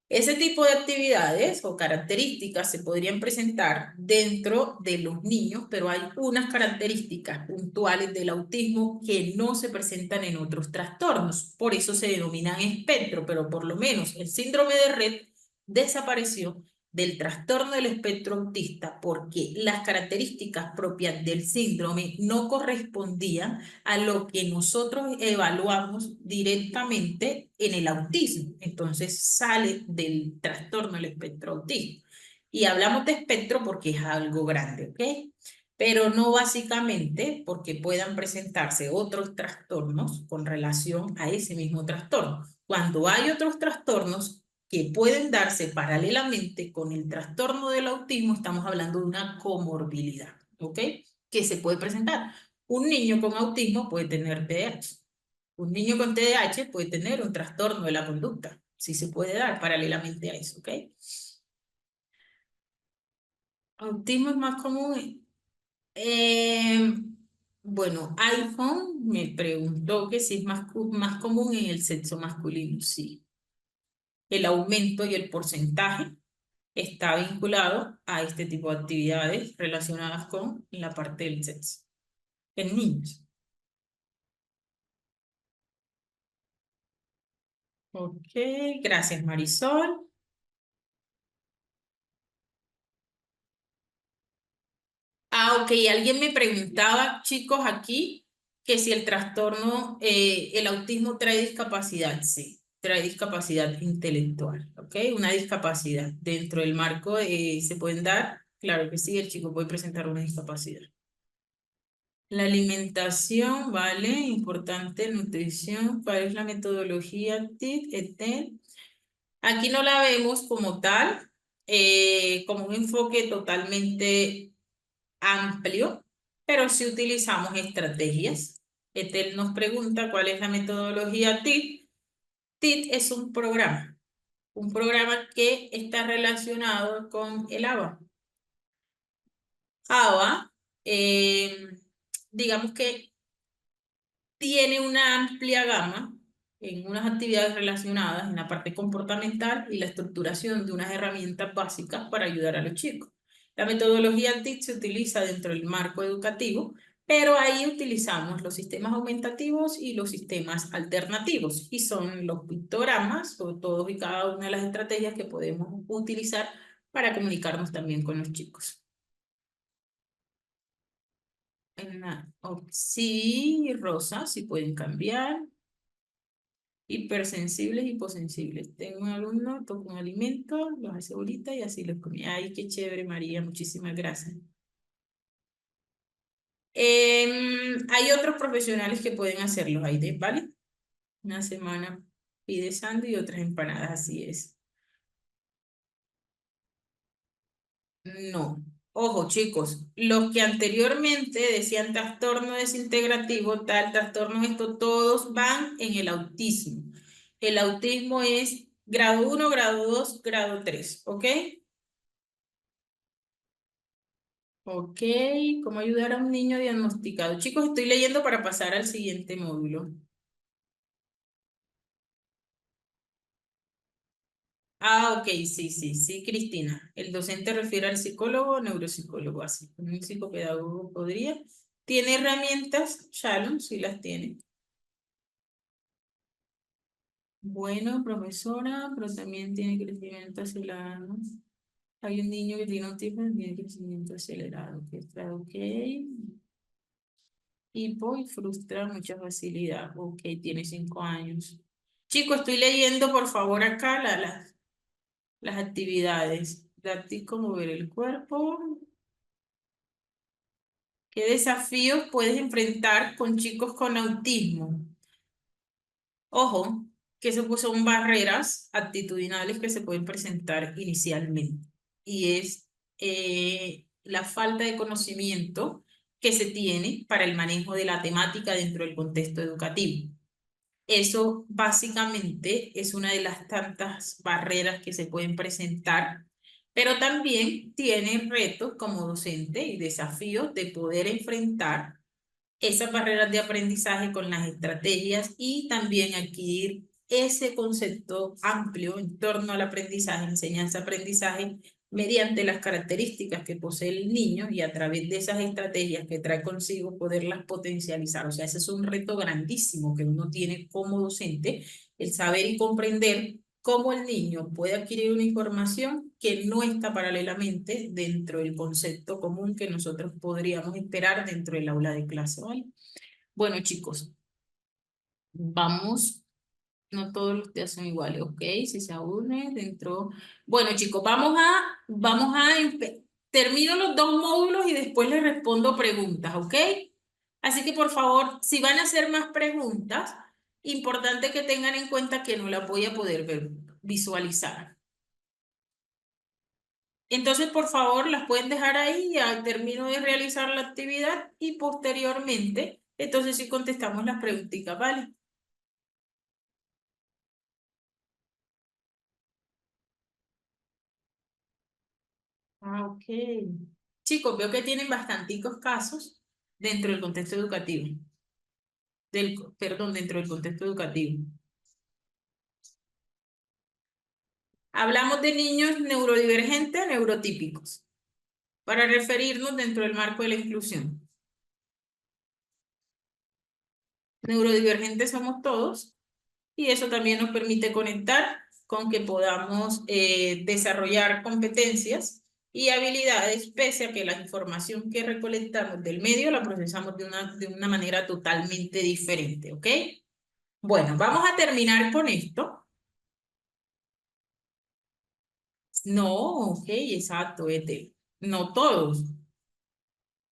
ese tipo de actividades o características se podrían presentar dentro de los niños, pero hay unas características puntuales del autismo que no se presentan en otros trastornos. Por eso se denominan espectro, pero por lo menos el síndrome de Rett desapareció del trastorno del espectro autista porque las características propias del síndrome no correspondían a lo que nosotros evaluamos directamente en el autismo. Entonces sale del trastorno del espectro autista. Y hablamos de espectro porque es algo grande, ¿ok? Pero no básicamente porque puedan presentarse otros trastornos con relación a ese mismo trastorno. Cuando hay otros trastornos que pueden darse paralelamente con el trastorno del autismo, estamos hablando de una comorbilidad, ¿ok? Que se puede presentar. Un niño con autismo puede tener TDAH. Un niño con TDAH puede tener un trastorno de la conducta. Sí se puede dar paralelamente a eso, ¿ok? Autismo es más común. Eh, bueno, iPhone me preguntó que si es más común en el sexo masculino. Sí. El aumento y el porcentaje está vinculado a este tipo de actividades relacionadas con la parte del sexo en niños. Ok, gracias Marisol. Ah, ok, alguien me preguntaba, chicos, aquí, que si el trastorno, el autismo trae discapacidad. Sí, trae discapacidad intelectual, ¿ok? Una discapacidad. Dentro del marco se pueden dar, claro que sí, el chico puede presentar una discapacidad. La alimentación, ¿vale? Importante, nutrición, ¿cuál es la metodología TIC, ETEL? Aquí no la vemos como tal, como un enfoque totalmente amplio, pero sí utilizamos estrategias. Etel nos pregunta cuál es la metodología TIT. TIT es un programa que está relacionado con el ABA. ABA, digamos que tiene una amplia gama en unas actividades relacionadas en la parte comportamental y la estructuración de unas herramientas básicas para ayudar a los chicos. La metodología TIC se utiliza dentro del marco educativo, pero ahí utilizamos los sistemas aumentativos y los sistemas alternativos, y son los pictogramas o todos y cada una de las estrategias que podemos utilizar para comunicarnos también con los chicos. Sí, Rosa, sí pueden cambiar. Hipersensibles, hiposensibles. Tengo un alumno, toca un alimento, los hace bolita y así los come. Ay, qué chévere, María, muchísimas gracias. Hay otros profesionales que pueden hacerlos, Aide, ¿vale? Una semana pide sándwich y otras empanadas, así es. No. Ojo, chicos, los que anteriormente decían trastorno desintegrativo, tal trastorno, esto, todos van en el autismo. El autismo es grado 1, grado 2, grado 3, ¿ok? Ok, ¿cómo ayudar a un niño diagnosticado? Chicos, estoy leyendo para pasar al siguiente módulo. Ah, ok, sí, sí, sí, Cristina. El docente refiere al psicólogo o neuropsicólogo, así. Un psicopedagogo podría. ¿Tiene herramientas? Shalom, sí las tiene. Bueno, profesora, pero también tiene crecimiento acelerado. Hay un niño que tiene autismo y tiene crecimiento acelerado, que está ok. Hipo y frustra mucha facilidad. Ok, tiene 5 años. Chico, estoy leyendo, por favor, acá las actividades. Práctico mover el cuerpo. ¿Qué desafíos puedes enfrentar con chicos con autismo? Ojo, que eso pues son barreras actitudinales que se pueden presentar inicialmente. Y es la falta de conocimiento que se tiene para el manejo de la temática dentro del contexto educativo. Eso básicamente es una de las tantas barreras que se pueden presentar, pero también tiene retos como docente y desafíos de poder enfrentar esas barreras de aprendizaje con las estrategias y también adquirir ese concepto amplio en torno al aprendizaje, enseñanza-aprendizaje, mediante las características que posee el niño y a través de esas estrategias que trae consigo poderlas potencializar. O sea, ese es un reto grandísimo que uno tiene como docente, el saber y comprender cómo el niño puede adquirir una información que no está paralelamente dentro del concepto común que nosotros podríamos esperar dentro del aula de clase, ¿vale? Bueno, chicos, vamos, no todos los días son iguales, ¿ok? Si se une dentro... Bueno, chicos, termino los dos módulos y después les respondo preguntas, ¿ok? Así que por favor, si van a hacer más preguntas, importante que tengan en cuenta que no las voy a poder visualizar. Entonces, por favor, las pueden dejar ahí, ya termino de realizar la actividad y posteriormente, entonces sí contestamos las preguntitas, ¿vale? Ah, ok. Chicos, veo que tienen bastanticos casos dentro del contexto educativo, perdón, dentro del contexto educativo. Hablamos de niños neurodivergentes, neurotípicos, para referirnos dentro del marco de la inclusión. Neurodivergentes somos todos y eso también nos permite conectar con que podamos desarrollar competencias y habilidades pese a que la información que recolectamos del medio la procesamos de una manera totalmente diferente, ¿ok? Bueno, vamos a terminar con esto. No, ok, exacto, no todos,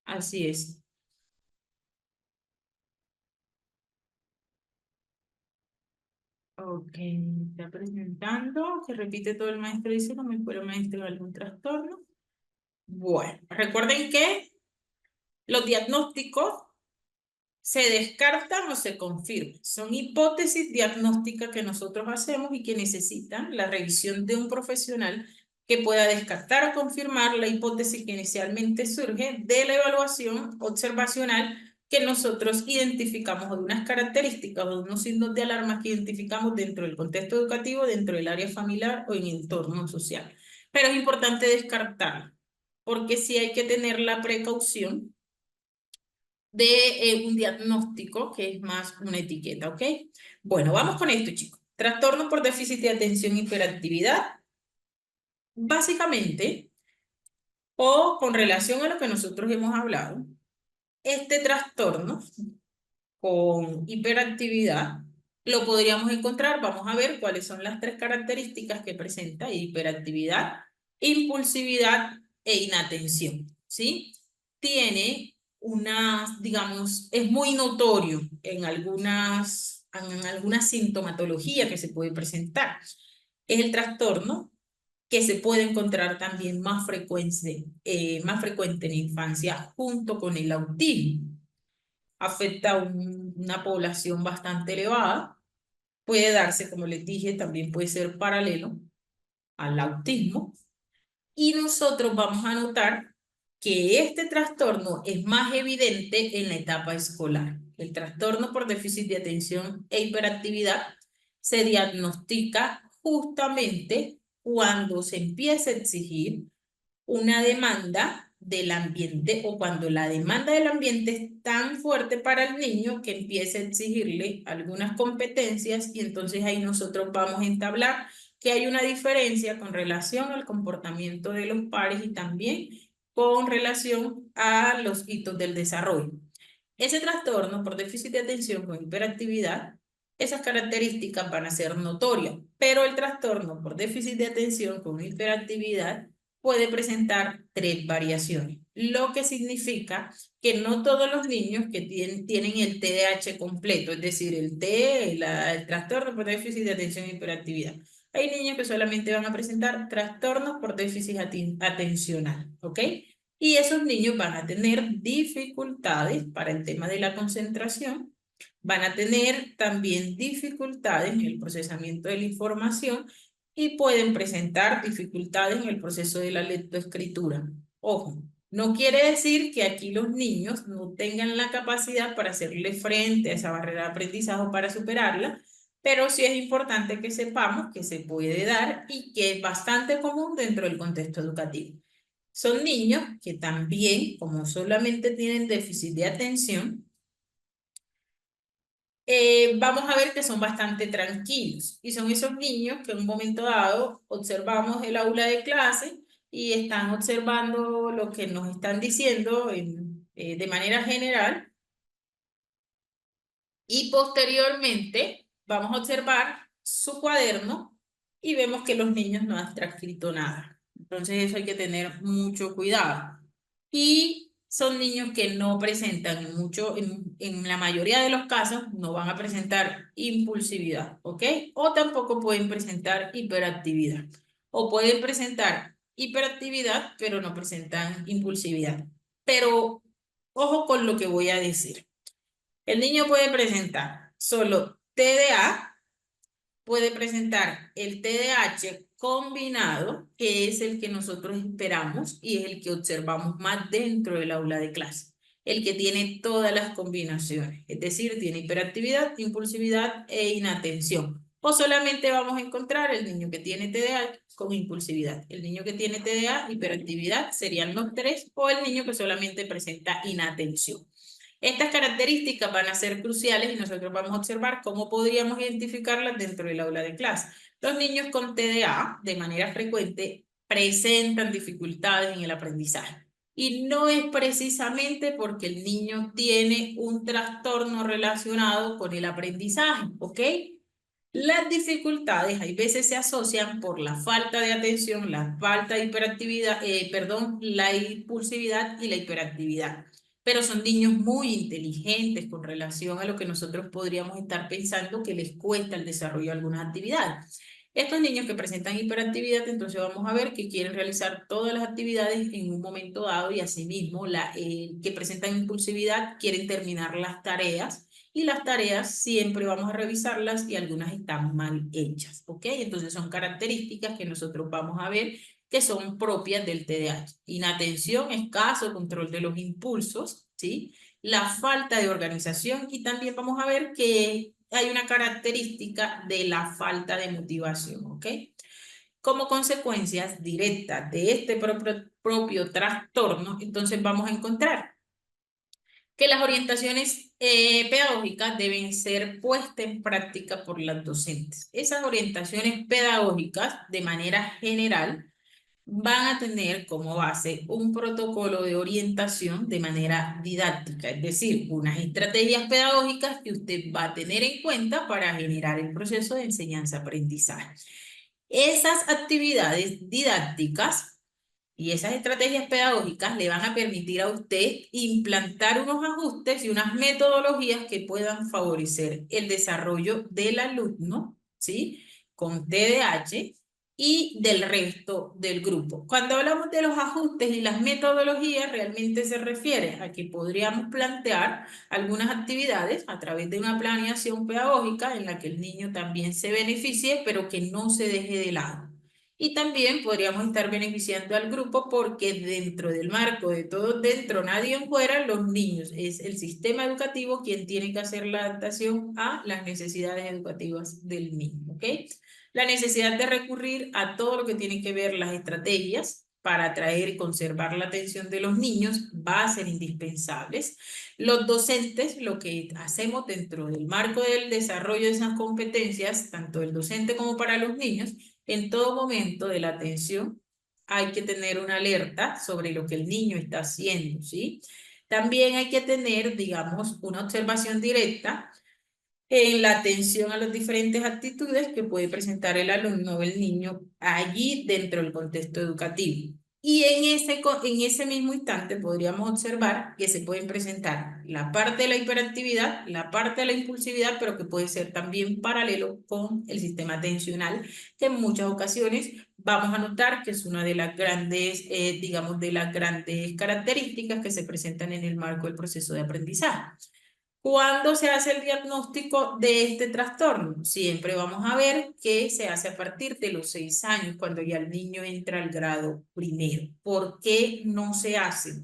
así es. Ok, está presentando, se repite todo el maestro dice, no me fue el maestro algún trastorno. Bueno, recuerden que los diagnósticos se descartan o se confirman. Son hipótesis diagnósticas que nosotros hacemos y que necesitan la revisión de un profesional que pueda descartar o confirmar la hipótesis que inicialmente surge de la evaluación observacional que nosotros identificamos o de unas características o de unos signos de alarma que identificamos dentro del contexto educativo, dentro del área familiar o en el entorno social. Pero es importante descartarla, porque sí hay que tener la precaución de un diagnóstico que es más una etiqueta, ¿ok? Bueno, vamos con esto, chicos. Trastorno por déficit de atención y hiperactividad. Básicamente, o con relación a lo que nosotros hemos hablado, este trastorno con hiperactividad lo podríamos encontrar, vamos a ver cuáles son las tres características que presenta hiperactividad, impulsividad e inatención, ¿sí? Tiene una, digamos, es muy notorio en alguna sintomatología que se puede presentar. Es el trastorno que se puede encontrar también más frecuente en la infancia junto con el autismo. Afecta a una población bastante elevada. Puede darse, como les dije, también puede ser paralelo al autismo. Y nosotros vamos a notar que este trastorno es más evidente en la etapa escolar. El trastorno por déficit de atención e hiperactividad se diagnostica justamente cuando se empieza a exigir una demanda del ambiente o cuando la demanda del ambiente es tan fuerte para el niño que empieza a exigirle algunas competencias y entonces ahí nosotros vamos a entablar que hay una diferencia con relación al comportamiento de los pares y también con relación a los hitos del desarrollo. Ese trastorno por déficit de atención con hiperactividad, esas características van a ser notorias, pero el trastorno por déficit de atención con hiperactividad puede presentar tres variaciones, lo que significa que no todos los niños que tienen el TDAH completo, es decir, el trastorno por déficit de atención e hiperactividad. Hay niños que solamente van a presentar trastornos por déficit atencional, ¿ok? Y esos niños van a tener dificultades para el tema de la concentración, van a tener también dificultades en el procesamiento de la información y pueden presentar dificultades en el proceso de la lectoescritura. Ojo, no quiere decir que aquí los niños no tengan la capacidad para hacerle frente a esa barrera de aprendizaje o para superarla, pero sí es importante que sepamos que se puede dar y que es bastante común dentro del contexto educativo. Son niños que también, como solamente tienen déficit de atención, vamos a ver que son bastante tranquilos. Y son esos niños que en un momento dado observamos el aula de clase y están observando lo que nos están diciendo de manera general. Y posteriormente vamos a observar su cuaderno y vemos que los niños no han transcrito nada. Entonces eso hay que tener mucho cuidado. Y son niños que no presentan mucho, en la mayoría de los casos, no van a presentar impulsividad, ¿ok? O tampoco pueden presentar hiperactividad. O pueden presentar hiperactividad, pero no presentan impulsividad. Pero ojo con lo que voy a decir. El niño puede presentar solo TDA, puede presentar el TDAH combinado, que es el que nosotros esperamos y es el que observamos más dentro del aula de clase. El que tiene todas las combinaciones, es decir, tiene hiperactividad, impulsividad e inatención. O solamente vamos a encontrar el niño que tiene TDA con impulsividad. El niño que tiene TDA, hiperactividad, serían los tres, o el niño que solamente presenta inatención. Estas características van a ser cruciales y nosotros vamos a observar cómo podríamos identificarlas dentro del aula de clase. Los niños con TDA, de manera frecuente, presentan dificultades en el aprendizaje. Y no es precisamente porque el niño tiene un trastorno relacionado con el aprendizaje, ¿ok? Las dificultades hay veces se asocian por la falta de atención, la falta de hiperactividad, perdón, la impulsividad y la hiperactividad. Pero son niños muy inteligentes con relación a lo que nosotros podríamos estar pensando que les cuesta el desarrollo de algunas actividades. Estos niños que presentan hiperactividad, entonces vamos a ver que quieren realizar todas las actividades en un momento dado y asimismo que presentan impulsividad quieren terminar las tareas y las tareas siempre vamos a revisarlas y algunas están mal hechas, ¿ok? Entonces son características que nosotros vamos a ver que son propias del TDAH. Inatención, escaso control de los impulsos, ¿sí? La falta de organización y también vamos a ver que hay una característica de la falta de motivación, ¿ok? Como consecuencias directas de este propio trastorno, entonces vamos a encontrar que las orientaciones pedagógicas deben ser puestas en práctica por las docentes. Esas orientaciones pedagógicas, de manera general, van a tener como base un protocolo de orientación de manera didáctica, es decir, unas estrategias pedagógicas que usted va a tener en cuenta para generar el proceso de enseñanza-aprendizaje. Esas actividades didácticas y esas estrategias pedagógicas le van a permitir a usted implantar unos ajustes y unas metodologías que puedan favorecer el desarrollo del alumno, ¿sí? Con TDAH y del resto del grupo. Cuando hablamos de los ajustes y las metodologías, realmente se refiere a que podríamos plantear algunas actividades a través de una planeación pedagógica en la que el niño también se beneficie, pero que no se deje de lado. Y también podríamos estar beneficiando al grupo porque dentro del marco de todo dentro, nadie en fuera, los niños, es el sistema educativo quien tiene que hacer la adaptación a las necesidades educativas del niño, ¿ok? La necesidad de recurrir a todo lo que tiene que ver las estrategias para atraer y conservar la atención de los niños va a ser indispensables. Los docentes, lo que hacemos dentro del marco del desarrollo de esas competencias, tanto el docente como para los niños, en todo momento de la atención hay que tener una alerta sobre lo que el niño está haciendo, ¿sí? También hay que tener, digamos, una observación directa en la atención a las diferentes actitudes que puede presentar el alumno o el niño allí dentro del contexto educativo. Y en ese mismo instante podríamos observar que se pueden presentar la parte de la hiperactividad, la parte de la impulsividad, pero que puede ser también paralelo con el sistema atencional, que en muchas ocasiones vamos a notar que es una de las grandes, digamos, de las grandes características que se presentan en el marco del proceso de aprendizaje. ¿Cuándo se hace el diagnóstico de este trastorno? Siempre vamos a ver que se hace a partir de los 6 años, cuando ya el niño entra al grado primero. ¿Por qué no se hace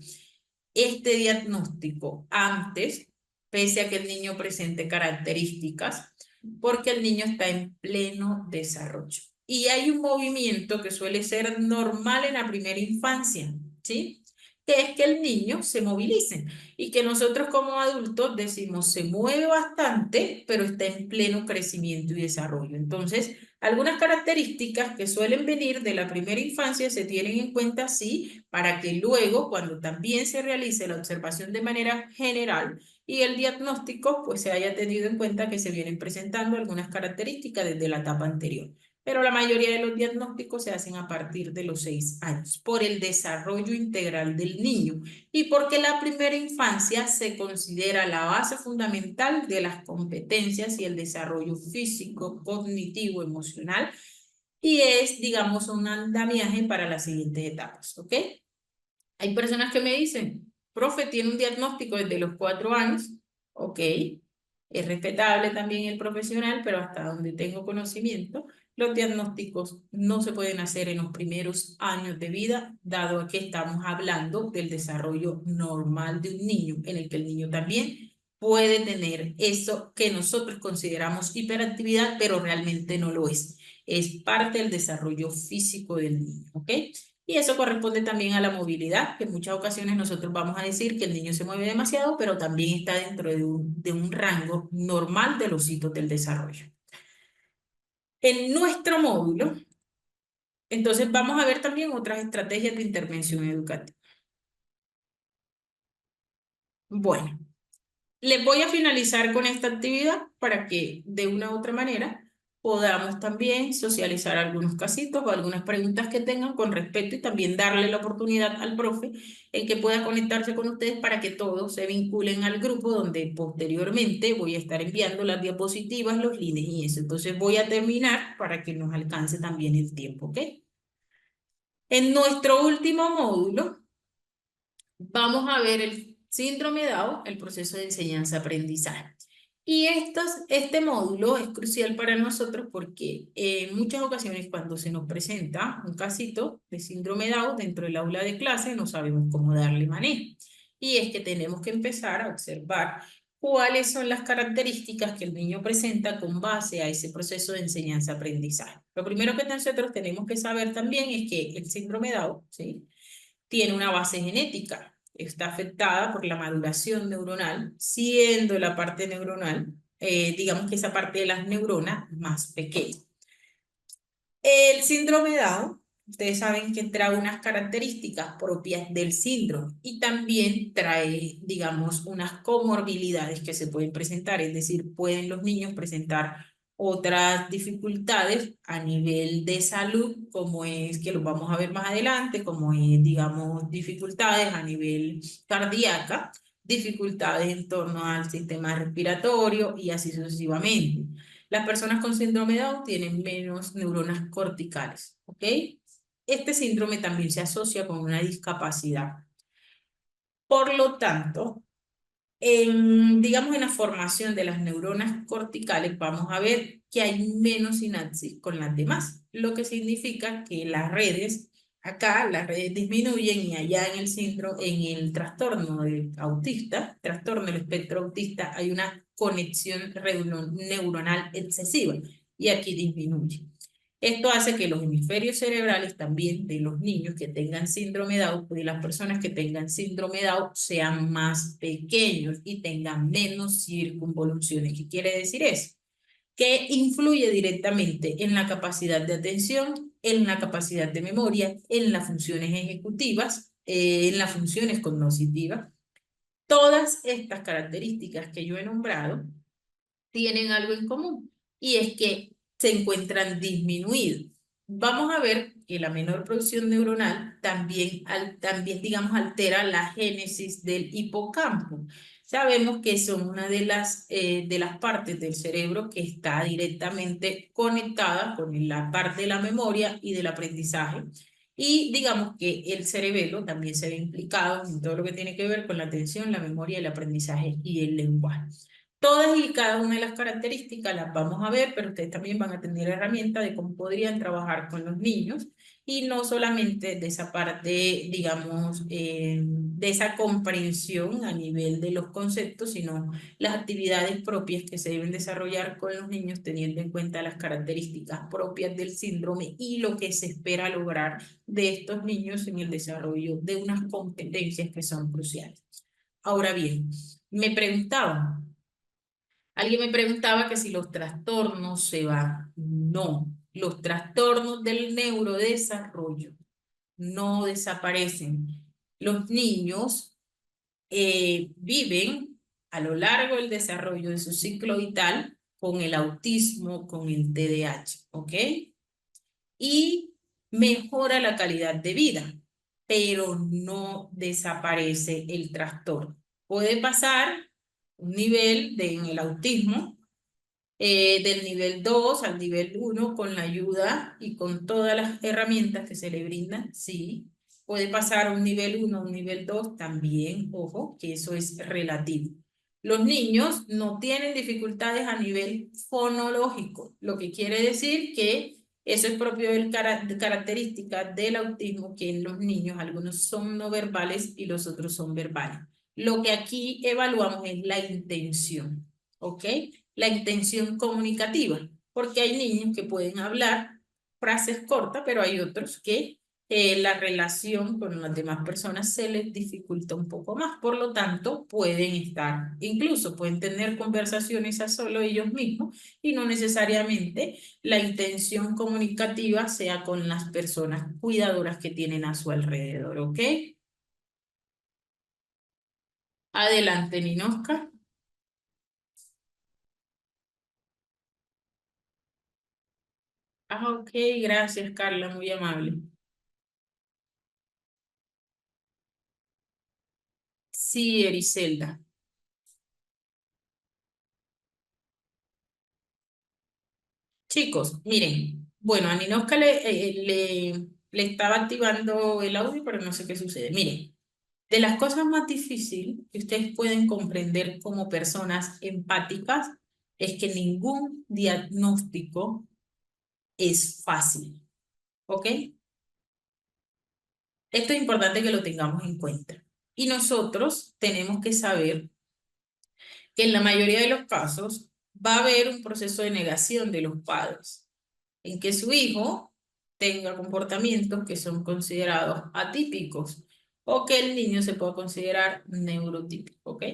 este diagnóstico antes, pese a que el niño presente características? Porque el niño está en pleno desarrollo. Y hay un movimiento que suele ser normal en la primera infancia, ¿sí? Que es que el niño se movilice y que nosotros como adultos decimos se mueve bastante, pero está en pleno crecimiento y desarrollo. Entonces, algunas características que suelen venir de la primera infancia se tienen en cuenta, sí, para que luego, cuando también se realice la observación de manera general y el diagnóstico, pues se haya tenido en cuenta que se vienen presentando algunas características desde la etapa anterior. Pero la mayoría de los diagnósticos se hacen a partir de los 6 años, por el desarrollo integral del niño y porque la primera infancia se considera la base fundamental de las competencias y el desarrollo físico, cognitivo, emocional, y es, digamos, un andamiaje para las siguientes etapas, ¿ok? Hay personas que me dicen, profe, tiene un diagnóstico desde los 4 años, ok, es respetable también el profesional, pero hasta donde tengo conocimiento, los diagnósticos no se pueden hacer en los primeros años de vida, dado que estamos hablando del desarrollo normal de un niño, en el que el niño también puede tener eso que nosotros consideramos hiperactividad, pero realmente no lo es. Es parte del desarrollo físico del niño, ¿ok? Y eso corresponde también a la movilidad, que en muchas ocasiones nosotros vamos a decir que el niño se mueve demasiado, pero también está dentro de un rango normal de los hitos del desarrollo. En nuestro módulo, entonces vamos a ver también otras estrategias de intervención educativa. Bueno, les voy a finalizar con esta actividad para que de una u otra manera podamos también socializar algunos casitos o algunas preguntas que tengan con respecto y también darle la oportunidad al profe en que pueda conectarse con ustedes para que todos se vinculen al grupo donde posteriormente voy a estar enviando las diapositivas, los links y eso. Entonces voy a terminar para que nos alcance también el tiempo, ¿ok? En nuestro último módulo vamos a ver el síndrome de Down, el proceso de enseñanza-aprendizaje. Y este módulo es crucial para nosotros porque en muchas ocasiones cuando se nos presenta un casito de síndrome de Down dentro del aula de clase no sabemos cómo darle manejo. Y es que tenemos que empezar a observar cuáles son las características que el niño presenta con base a ese proceso de enseñanza-aprendizaje. Lo primero que nosotros tenemos que saber también es que el síndrome de Down, ¿sí?, tiene una base genética. Está afectada por la maduración neuronal, siendo la parte neuronal, digamos que esa parte de las neuronas más pequeña. El síndrome de Down, ustedes saben que trae unas características propias del síndrome y también trae, digamos, unas comorbilidades que se pueden presentar, es decir, pueden los niños presentar otras dificultades a nivel de salud, como es que los vamos a ver más adelante, como es, digamos, dificultades a nivel cardíaca, dificultades en torno al sistema respiratorio y así sucesivamente. Las personas con síndrome de Down tienen menos neuronas corticales, ¿ok? Este síndrome también se asocia con una discapacidad. Por lo tanto, digamos, en la formación de las neuronas corticales, vamos a ver que hay menos sinapsis con las demás, lo que significa que las redes, acá las redes disminuyen y allá en el síndrome, en el trastorno de autista, trastorno del espectro autista, hay una conexión neuronal excesiva y aquí disminuye. Esto hace que los hemisferios cerebrales también de los niños que tengan síndrome de Down, de las personas que tengan síndrome de Down, sean más pequeños y tengan menos circunvoluciones. ¿Qué quiere decir eso? Que influye directamente en la capacidad de atención, en la capacidad de memoria, en las funciones ejecutivas, en las funciones cognitivas. Todas estas características que yo he nombrado tienen algo en común y es que se encuentran disminuidos. Vamos a ver que la menor producción neuronal también digamos, altera la génesis del hipocampo. Sabemos que son una de las partes del cerebro que está directamente conectada con la parte de la memoria y del aprendizaje. Y digamos que el cerebelo también se ve implicado en todo lo que tiene que ver con la atención, la memoria, el aprendizaje y el lenguaje. Todas y cada una de las características las vamos a ver, pero ustedes también van a tener herramientas de cómo podrían trabajar con los niños y no solamente de esa parte, digamos, de esa comprensión a nivel de los conceptos, sino las actividades propias que se deben desarrollar con los niños teniendo en cuenta las características propias del síndrome y lo que se espera lograr de estos niños en el desarrollo de unas competencias que son cruciales. Ahora bien, me preguntaban. Alguien me preguntaba que si los trastornos se van. No, los trastornos del neurodesarrollo no desaparecen. Los niños viven a lo largo del desarrollo de su ciclo vital con el autismo, con el TDAH, ¿ok? Y mejora la calidad de vida, pero no desaparece el trastorno. Puede pasar un nivel en el autismo del nivel 2 al nivel 1 con la ayuda y con todas las herramientas que se le brindan, sí. Puede pasar a un nivel 1 a un nivel 2 también, ojo, que eso es relativo. Los niños no tienen dificultades a nivel fonológico, lo que quiere decir que eso es propio de características del autismo, que en los niños algunos son no verbales y los otros son verbales. Lo que aquí evaluamos es la intención, ¿ok? La intención comunicativa, porque hay niños que pueden hablar frases cortas, pero hay otros que la relación con las demás personas se les dificulta un poco más. Por lo tanto, pueden estar, incluso pueden tener conversaciones a solo ellos mismos y no necesariamente la intención comunicativa sea con las personas cuidadoras que tienen a su alrededor, ¿ok? Adelante, Ninosca. Ah, ok, gracias, Carla, muy amable. Sí, Ericelda. Chicos, miren, bueno, a Ninoska le estaba activando el audio, pero no sé qué sucede. Miren, de las cosas más difíciles que ustedes pueden comprender como personas empáticas es que ningún diagnóstico es fácil, ¿ok? Esto es importante que lo tengamos en cuenta. Y nosotros tenemos que saber que en la mayoría de los casos va a haber un proceso de negación de los padres en que su hijo tenga comportamientos que son considerados atípicos o que el niño se pueda considerar neurotípico, ¿ok?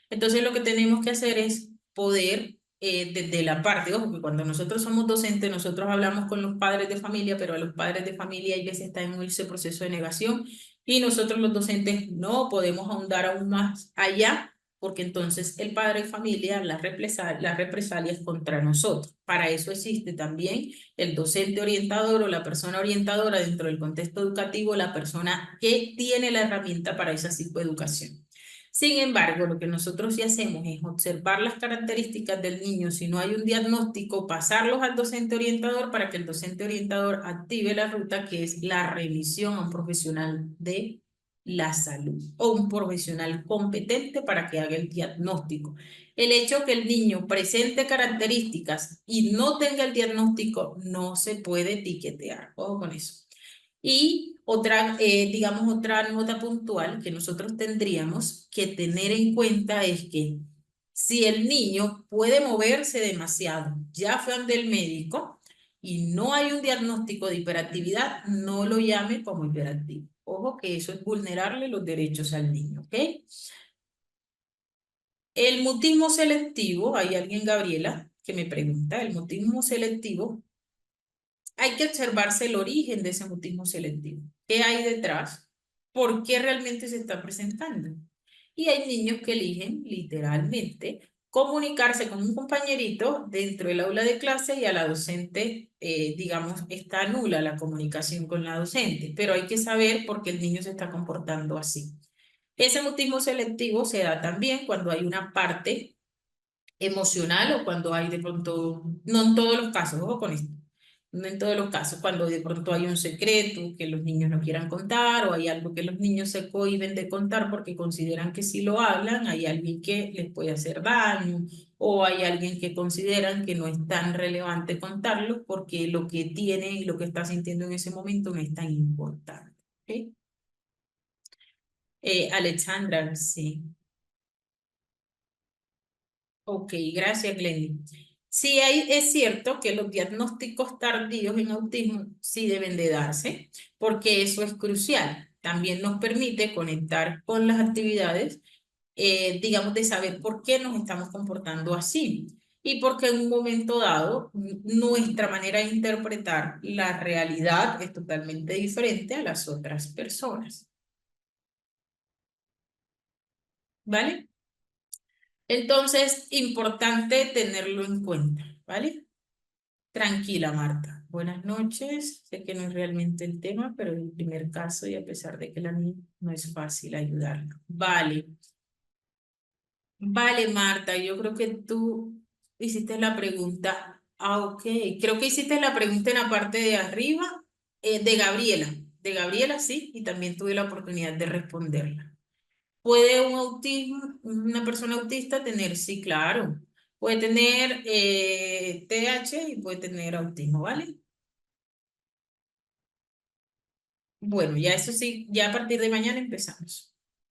Entonces lo que tenemos que hacer es poder, desde la parte, ojo, que cuando nosotros somos docentes, nosotros hablamos con los padres de familia, pero a los padres de familia hay veces están en ese proceso de negación y nosotros los docentes no podemos ahondar aún más allá porque entonces el padre de familia las represalias contra nosotros. Para eso existe también el docente orientador o la persona orientadora dentro del contexto educativo, la persona que tiene la herramienta para esa psicoeducación. Sin embargo, lo que nosotros sí hacemos es observar las características del niño. Si no hay un diagnóstico, pasarlos al docente orientador para que el docente orientador active la ruta que es la remisión a un profesional de la salud o un profesional competente para que haga el diagnóstico. El hecho que el niño presente características y no tenga el diagnóstico no se puede etiquetear. Ojo con eso. Y otra, digamos, otra nota puntual que nosotros tendríamos que tener en cuenta es que si el niño puede moverse demasiado, ya fue ante el médico y no hay un diagnóstico de hiperactividad, no lo llame como hiperactivo. Ojo que eso es vulnerarle los derechos al niño, ¿ok? El mutismo selectivo, hay alguien, Gabriela, que me pregunta, el mutismo selectivo, hay que observarse el origen de ese mutismo selectivo. ¿Qué hay detrás? ¿Por qué realmente se está presentando? Y hay niños que eligen literalmente comunicarse con un compañerito dentro del aula de clase y a la docente, digamos, está nula la comunicación con la docente, pero hay que saber por qué el niño se está comportando así. Ese mutismo selectivo se da también cuando hay una parte emocional o cuando hay de pronto, no en todos los casos, ojo con esto, no en todos los casos, cuando de pronto hay un secreto que los niños no quieran contar o hay algo que los niños se cohíben de contar porque consideran que si lo hablan hay alguien que les puede hacer daño o hay alguien que consideran que no es tan relevante contarlo porque lo que tiene y lo que está sintiendo en ese momento no es tan importante. ¿Ok? Alexandra, sí. Ok, gracias, Glenny. Sí, es cierto que los diagnósticos tardíos en autismo sí deben de darse, porque eso es crucial. También nos permite conectar con las actividades, digamos, de saber por qué nos estamos comportando así y porque en un momento dado nuestra manera de interpretar la realidad es totalmente diferente a las otras personas. ¿Vale? Entonces, importante tenerlo en cuenta, ¿vale? Tranquila, Marta. Buenas noches. Sé que no es realmente el tema, pero es el primer caso y a pesar de que la niña no es fácil ayudarla. Vale, vale, Marta. Yo creo que tú hiciste la pregunta. Ah, ok. Creo que hiciste la pregunta en la parte de arriba, de Gabriela. De Gabriela, sí, y también tuve la oportunidad de responderla. ¿Puede un autismo, una persona autista tener? Sí, claro. Puede tener TDAH y puede tener autismo, ¿vale? Bueno, ya eso sí, ya a partir de mañana empezamos.